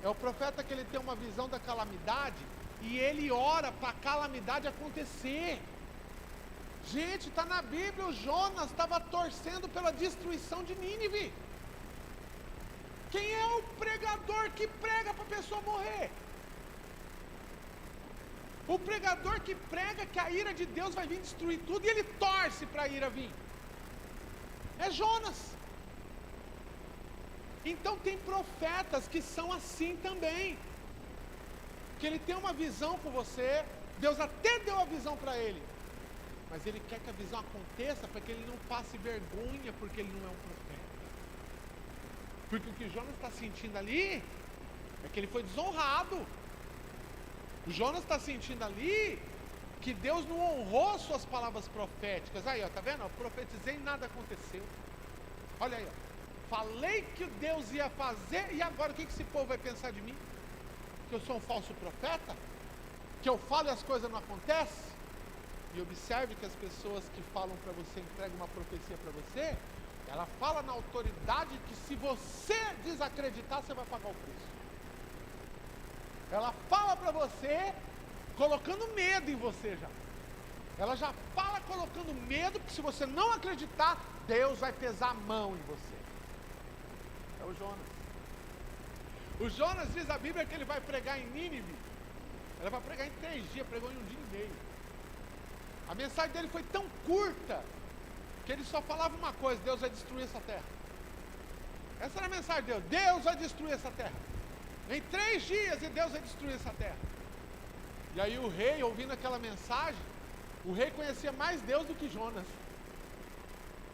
É o profeta que ele tem uma visão da calamidade e ele ora para a calamidade acontecer. Gente, está na Bíblia, o Jonas estava torcendo pela destruição de Nínive. Quem é o pregador que prega para a pessoa morrer? O pregador que prega que a ira de Deus vai vir destruir tudo e ele torce para a ira vir. É Jonas. Então tem profetas que são assim também. Que ele tem uma visão com você, Deus até deu a visão para ele, mas ele quer que a visão aconteça para que ele não passe vergonha, porque ele não é um profeta. Porque o que Jonas está sentindo ali é que ele foi desonrado. O Jonas está sentindo ali que Deus não honrou suas palavras proféticas. Aí, ó, tá vendo? Eu profetizei e nada aconteceu. Olha aí, ó. Falei que Deus ia fazer e agora o que esse povo vai pensar de mim? Que eu sou um falso profeta? Que eu falo e as coisas não acontecem? E observe que as pessoas que falam para você, entregam uma profecia para você, ela fala na autoridade que se você desacreditar, você vai pagar o preço. Ela fala para você, colocando medo em você já. Ela já fala colocando medo, porque se você não acreditar, Deus vai pesar a mão em você. É o Jonas. O Jonas diz a Bíblia que ele vai pregar em Nínive. Ele vai pregar em 3 dias, pregou em 1 dia e meio. A mensagem dele foi tão curta, que ele só falava uma coisa: Deus vai destruir essa terra. Essa era a mensagem de Deus: Deus vai destruir essa terra. Em 3 dias e Deus vai destruir essa terra. E aí o rei, ouvindo aquela mensagem, o rei conhecia mais Deus do que Jonas.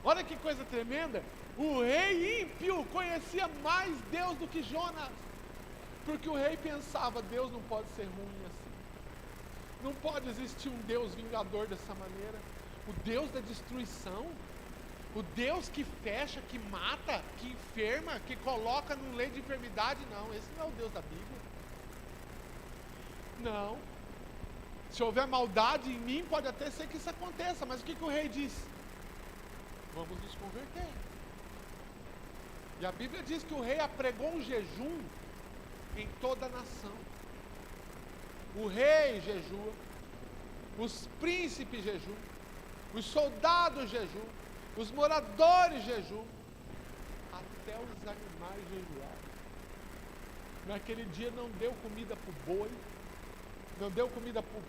Olha que coisa tremenda. O rei ímpio conhecia mais Deus do que Jonas. Porque o rei pensava: Deus não pode ser ruim assim. Não pode existir um Deus vingador dessa maneira. O Deus da destruição, o Deus que fecha, que mata, que enferma, que coloca num leito de enfermidade. Não, esse não é o Deus da Bíblia. Não. Se houver maldade em mim, pode até ser que isso aconteça. Mas o que o rei diz? Vamos nos converter. E a Bíblia diz que o rei apregou um jejum em toda a nação. O rei jejua, os príncipes jejuam, os soldados jejuam, os moradores jejuam, até os animais jejuaram. Naquele dia não deu comida para o boi, não deu comida para o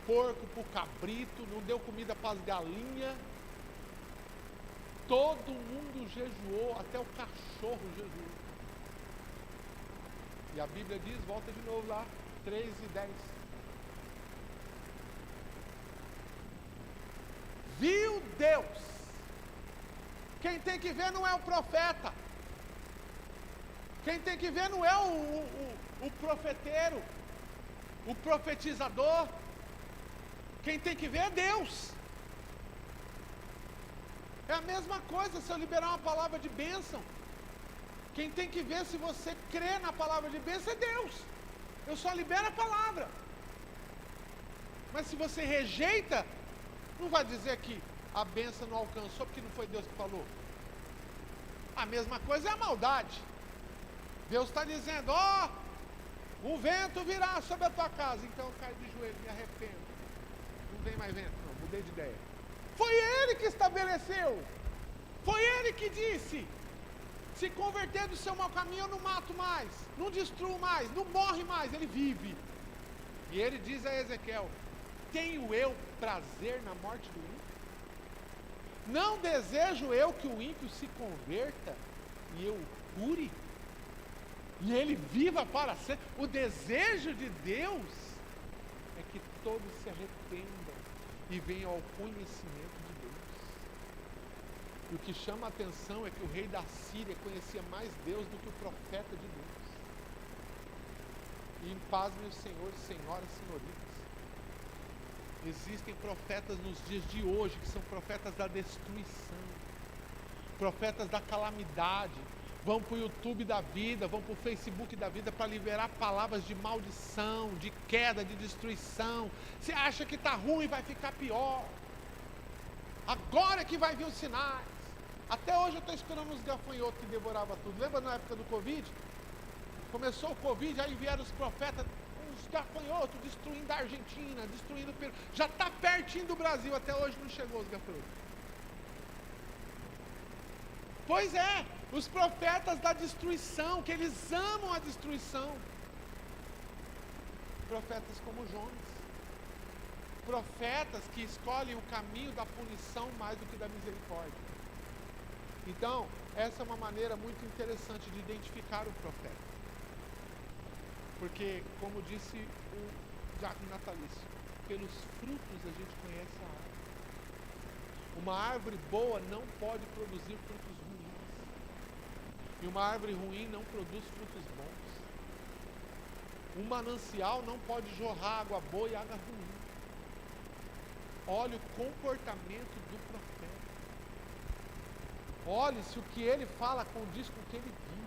porco, para o cabrito, não deu comida para as galinhas. Todo mundo jejuou, até o cachorro jejuou. E a Bíblia diz, volta de novo lá, 3:10. Viu Deus. Quem tem que ver não é o profeta. Quem tem que ver não é o profeteiro, o profetizador. Quem tem que ver é Deus. É a mesma coisa se eu liberar uma palavra de bênção. Quem tem que ver se você crê na palavra de bênção é Deus. Eu só libero a palavra. Mas se você rejeita, não vai dizer que a bênção não alcançou porque não foi Deus que falou. A mesma coisa é a maldade. Deus está dizendo, ó, um vento virá sobre a tua casa. Então eu caio de joelho, me arrependo. Não vem mais vento, não, mudei de ideia. Foi Ele que estabeleceu. Foi Ele que disse, se converter do seu mau caminho eu não mato mais, não destruo mais, não morre mais, ele vive. E ele diz a Ezequiel, tenho eu prazer na morte do ímpio? Não desejo eu que o ímpio se converta e eu o cure? E ele viva para sempre. O desejo de Deus é que todos se arrependam e venham ao conhecimento de Deus. E o que chama a atenção é que o rei da Síria conhecia mais Deus do que o profeta de Deus. E em paz, meus senhores, senhoras, senhoritas, existem profetas nos dias de hoje que são profetas da destruição, profetas da calamidade. Vão para o YouTube da vida, vão para o Facebook da vida para liberar palavras de maldição, de queda, de destruição. Você acha que está ruim, vai ficar pior. Agora é que vai vir os sinais. Até hoje eu estou esperando uns gafanhotos que devoravam tudo. Lembra na época do Covid? Começou o Covid, aí vieram os profetas, uns gafanhotos destruindo a Argentina, destruindo o Peru. Já está pertinho do Brasil, até hoje não chegou os gafanhotos. Pois é, os profetas da destruição, que eles amam a destruição. Profetas como Jonas. Profetas que escolhem o caminho da punição mais do que da misericórdia. Então, essa é uma maneira muito interessante de identificar o profeta. Porque, como disse o diácono natalício, pelos frutos a gente conhece a árvore. Uma árvore boa não pode produzir frutos ruins. E uma árvore ruim não produz frutos bons. Um manancial não pode jorrar água boa e água ruim. Olhe o comportamento do profeta. Olhe se o que ele fala condiz com o que ele vive.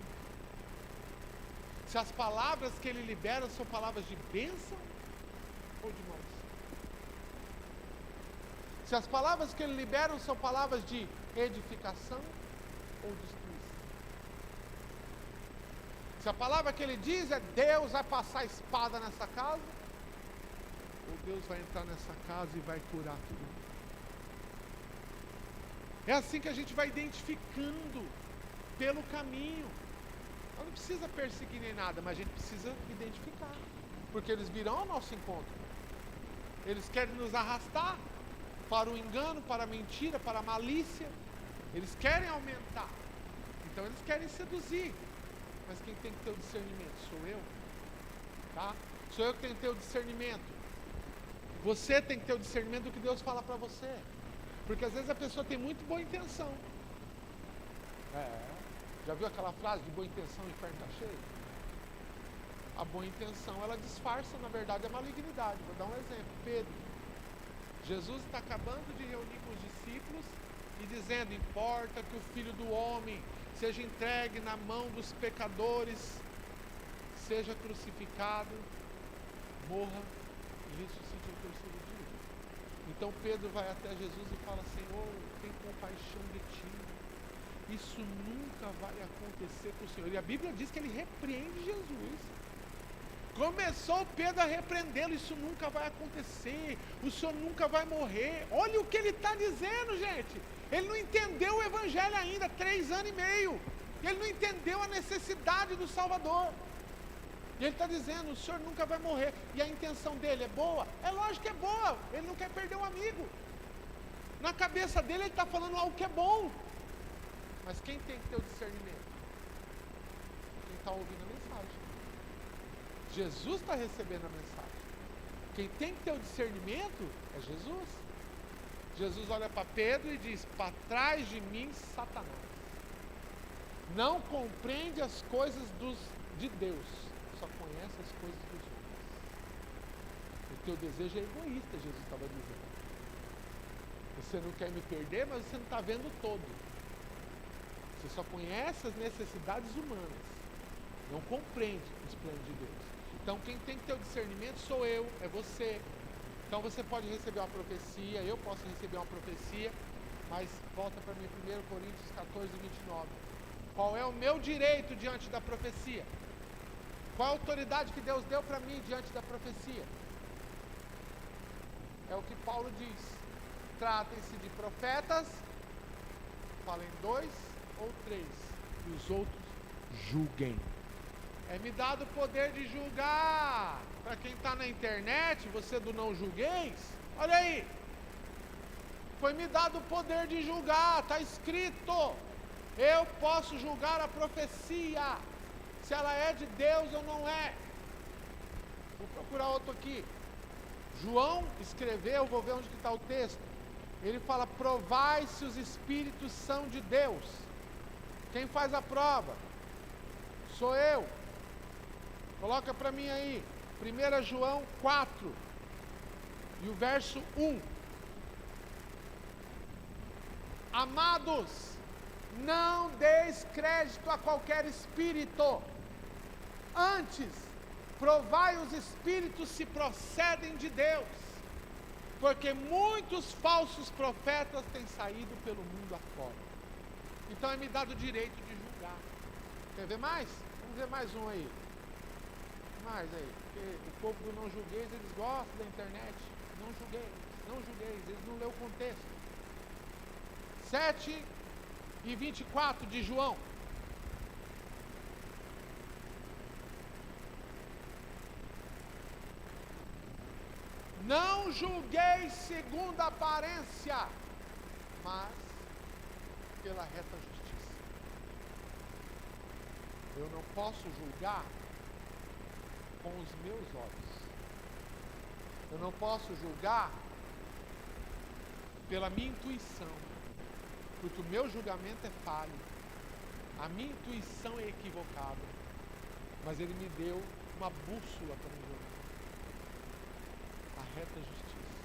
Se as palavras que ele libera são palavras de bênção ou de maldição. Se as palavras que ele libera são palavras de edificação ou destruição. Se a palavra que ele diz é Deus vai passar a espada nessa casa, ou Deus vai entrar nessa casa e vai curar todo mundo. É assim que a gente vai identificando pelo caminho. Não precisa perseguir nem nada, mas a gente precisa identificar. Porque eles virão ao nosso encontro. Eles querem nos arrastar para o engano, para a mentira, para a malícia. Eles querem aumentar. Então eles querem seduzir. Mas quem tem que ter o discernimento? Sou eu. Tá? Sou eu que tenho que ter o discernimento. Você tem que ter o discernimento do que Deus fala para você. Porque às vezes a pessoa tem muito boa intenção. Já viu aquela frase de boa intenção o inferno está cheio? A boa intenção, ela disfarça, na verdade, a malignidade. Vou dar um exemplo. Pedro. Jesus está acabando de reunir com os discípulos e dizendo, importa que o Filho do Homem seja entregue na mão dos pecadores, seja crucificado, morra e ressuscite ao terceiro dia. Então Pedro vai até Jesus e fala, Senhor, tem compaixão de ti. Isso nunca vai acontecer com o Senhor. E a Bíblia diz que ele repreende Jesus. Começou Pedro a repreendê-lo, isso nunca vai acontecer, o Senhor nunca vai morrer. Olha o que ele está dizendo, gente. Ele não entendeu o Evangelho ainda, 3 anos e meio. Ele não entendeu a necessidade do Salvador. E ele está dizendo, o Senhor nunca vai morrer. E a intenção dele é boa? É lógico que é boa, ele não quer perder um amigo. Na cabeça dele ele está falando algo que é bom. Mas quem tem que ter o discernimento? Quem está ouvindo a mensagem. Jesus está recebendo a mensagem. Quem tem que ter o discernimento é Jesus. Jesus olha para Pedro e diz, para trás de mim, Satanás. Não compreende as coisas de Deus, só conhece as coisas dos homens. O teu desejo é egoísta, Jesus estava dizendo. Você não quer me perder, mas você não está vendo o todo. Você só conhece as necessidades humanas. Não compreende os planos de Deus. Então quem tem que ter o discernimento sou eu, é você. Então você pode receber uma profecia, eu posso receber uma profecia, mas volta para mim, 1 Coríntios 14, 29. Qual é o meu direito diante da profecia? Qual a autoridade que Deus deu para mim diante da profecia? É o que Paulo diz. Tratem-se de profetas, falem 2 ou 3, e os outros julguem. É-me dado o poder de julgar. Para quem está na internet, você do não julgueis, olha aí. Foi-me dado o poder de julgar, está escrito. Eu posso julgar a profecia, se ela é de Deus ou não é. Vou procurar outro aqui. João escreveu, vou ver onde que está o texto. Ele fala, provai se os espíritos são de Deus. Quem faz a prova? Sou eu. Coloca para mim aí, 1 João 4, e o verso 1. Amados, não deis crédito a qualquer espírito. Antes, provai os espíritos se procedem de Deus. Porque muitos falsos profetas têm saído pelo mundo afora. Então é me dado o direito de julgar. Quer ver mais? Vamos ver mais um aí. Mais aí. Porque o povo do não julgueis, eles gostam da internet. Não julgueis, eles não lêem o contexto. 7, e 24 de João. Não julgueis segundo a aparência, mas pela reta justiça. Eu não posso julgar com os meus olhos. Eu não posso julgar pela minha intuição, porque o meu julgamento é falho. A minha intuição é equivocada. Mas Ele me deu uma bússola para me julgar. A reta justiça.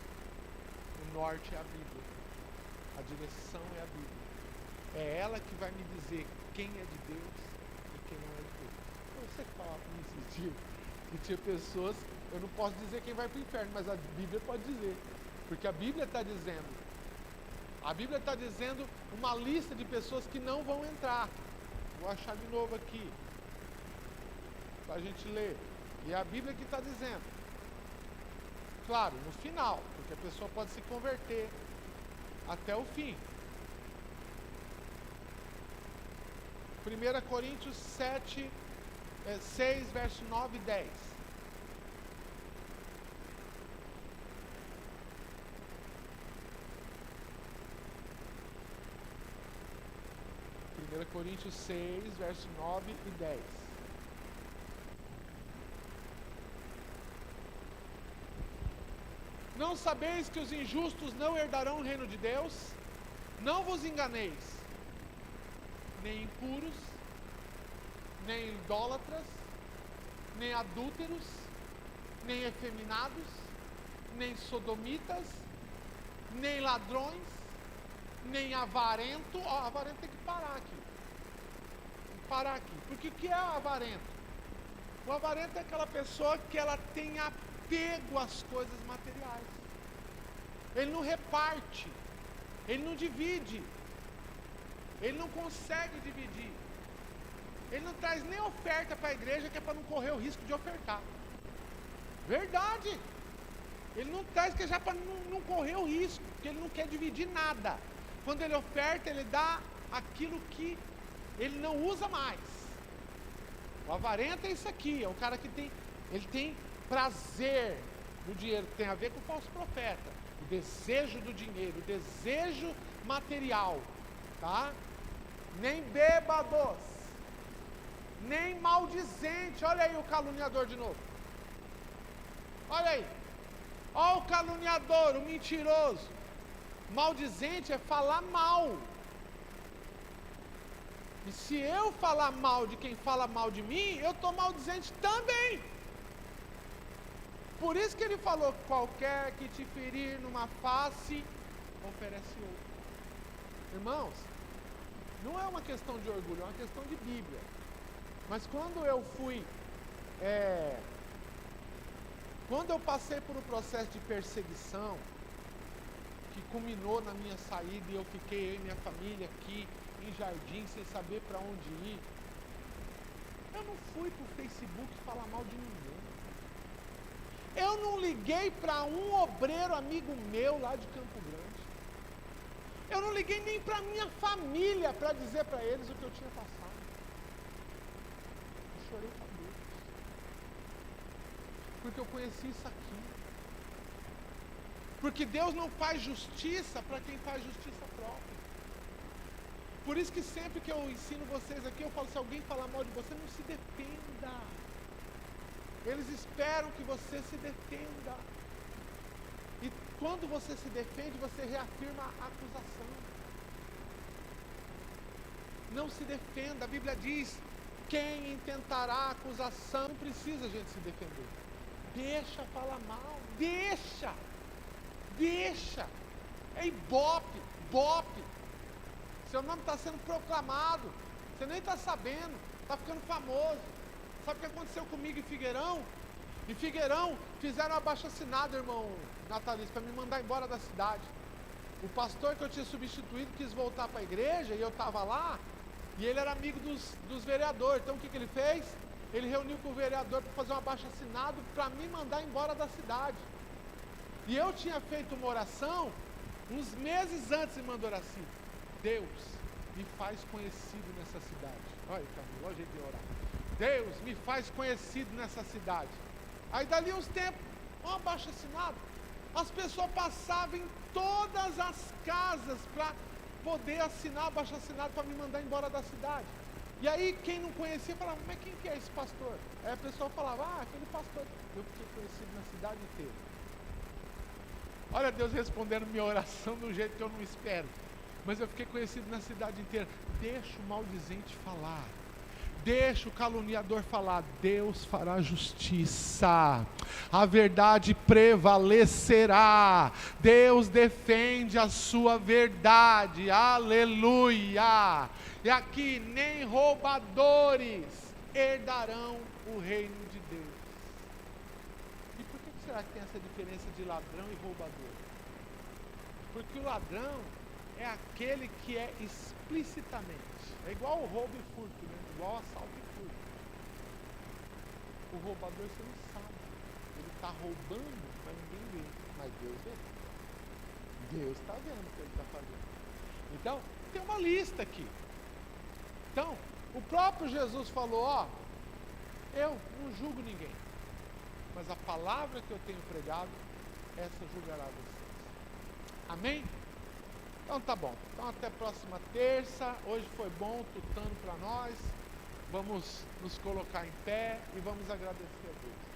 O norte é a Bíblia. A direção é a Bíblia. É ela que vai me dizer quem é de Deus e quem não é de Deus. Você fala para mim esses dias que tinha pessoas, eu não posso dizer quem vai para o inferno, mas a Bíblia pode dizer. Porque a Bíblia está dizendo. A Bíblia está dizendo uma lista de pessoas que não vão entrar. Vou achar de novo aqui, para a gente ler. E é a Bíblia que está dizendo. Claro, no final, porque a pessoa pode se converter até o fim. 1 Coríntios 6, verso 9 e 10. 1 Coríntios 6, verso 9 e 10. Não sabeis que os injustos não herdarão o reino de Deus? Não vos enganeis. Nem impuros, nem idólatras, nem adúlteros, nem efeminados, nem sodomitas, nem ladrões, nem avarento. Ó, avarento tem que parar aqui. Tem que parar aqui. Porque o que é avarento? O avarento é aquela pessoa que ela tem apego às coisas materiais. Ele não reparte. Ele não divide. Ele não consegue dividir. Ele não traz nem oferta para a igreja, que é para não correr o risco de ofertar. Verdade. Ele não traz, que é já para não correr o risco, porque ele não quer dividir nada. Quando ele oferta, ele dá aquilo que ele não usa mais. O avarento é isso aqui, é o cara que ele tem prazer no dinheiro, que tem a ver com o falso profeta. O desejo do dinheiro, o desejo material, tá? Nem bêbados, nem maldizente. Olha aí o caluniador de novo. Olha aí. Olha o caluniador, o mentiroso. Maldizente é falar mal. E se eu falar mal de quem fala mal de mim, eu estou maldizente também. Por isso que ele falou: qualquer que te ferir numa face, oferece outra. Irmãos, não é uma questão de orgulho, é uma questão de Bíblia. Mas quando eu quando eu passei por um processo de perseguição, que culminou na minha saída, e eu fiquei, eu e minha família aqui em Jardim, sem saber para onde ir, eu não fui para o Facebook falar mal de ninguém. Eu não liguei para um obreiro amigo meu lá de Campo Grande. Eu não liguei nem para minha família para dizer para eles o que eu tinha passado. Eu chorei com Deus. Porque eu conheci isso aqui. Porque Deus não faz justiça para quem faz justiça própria. Por isso que sempre que eu ensino vocês aqui, eu falo: se alguém falar mal de você, não se defenda. Eles esperam que você se defenda. E quando você se defende, você reafirma a acusação. Não se defenda. A Bíblia diz: quem intentará acusação, não precisa a gente se defender. Deixa falar mal. Deixa. É ibope. Seu nome está sendo proclamado. Você nem está sabendo. Está ficando famoso. Sabe o que aconteceu comigo em Figueirão? Em Figueirão fizeram um abaixo-assinado, irmão Natalício, para me mandar embora da cidade. O pastor que eu tinha substituído quis voltar para a igreja, e eu estava lá, e ele era amigo dos vereadores. Então o que ele fez? Ele reuniu com o vereador para fazer um abaixo-assinado para me mandar embora da cidade. E eu tinha feito uma oração uns meses antes, irmã Doraci. Deus, me faz conhecido nessa cidade. Olha, Camilo, olha o jeito de orar. Deus, me faz conhecido nessa cidade. Aí dali uns tempos, um abaixo-assinado. As pessoas passavam em todas as casas para poder assinar abaixo-assinado para me mandar embora da cidade. E aí quem não conhecia falava, mas quem que é esse pastor? Aí a pessoa falava, aquele pastor. Eu fiquei conhecido na cidade inteira. Olha Deus respondendo minha oração de um jeito que eu não espero. Mas eu fiquei conhecido na cidade inteira. Deixa o maldizente falar. Deixa o caluniador falar. Deus fará justiça. A verdade prevalecerá. Deus defende a sua verdade. Aleluia. E aqui nem roubadores herdarão o reino de Deus. E por que será que tem essa diferença de ladrão e roubador? Porque o ladrão é aquele que é explicitamente. É igual o roubo e furto, né? Igual assalto e furto. O roubador você não sabe. Ele está roubando, mas ninguém vê. Mas Deus vê. Deus está vendo o que ele está fazendo. Então, tem uma lista aqui. Então, o próprio Jesus falou, eu não julgo ninguém. Mas a palavra que eu tenho pregado, essa julgará vocês. Amém? Então tá bom. Então até a próxima terça. Hoje foi bom, tutando para nós. Vamos nos colocar em pé e vamos agradecer a Deus.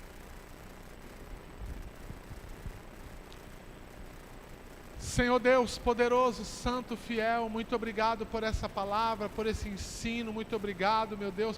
Senhor Deus, poderoso, santo, fiel, muito obrigado por essa palavra, por esse ensino. Muito obrigado, meu Deus,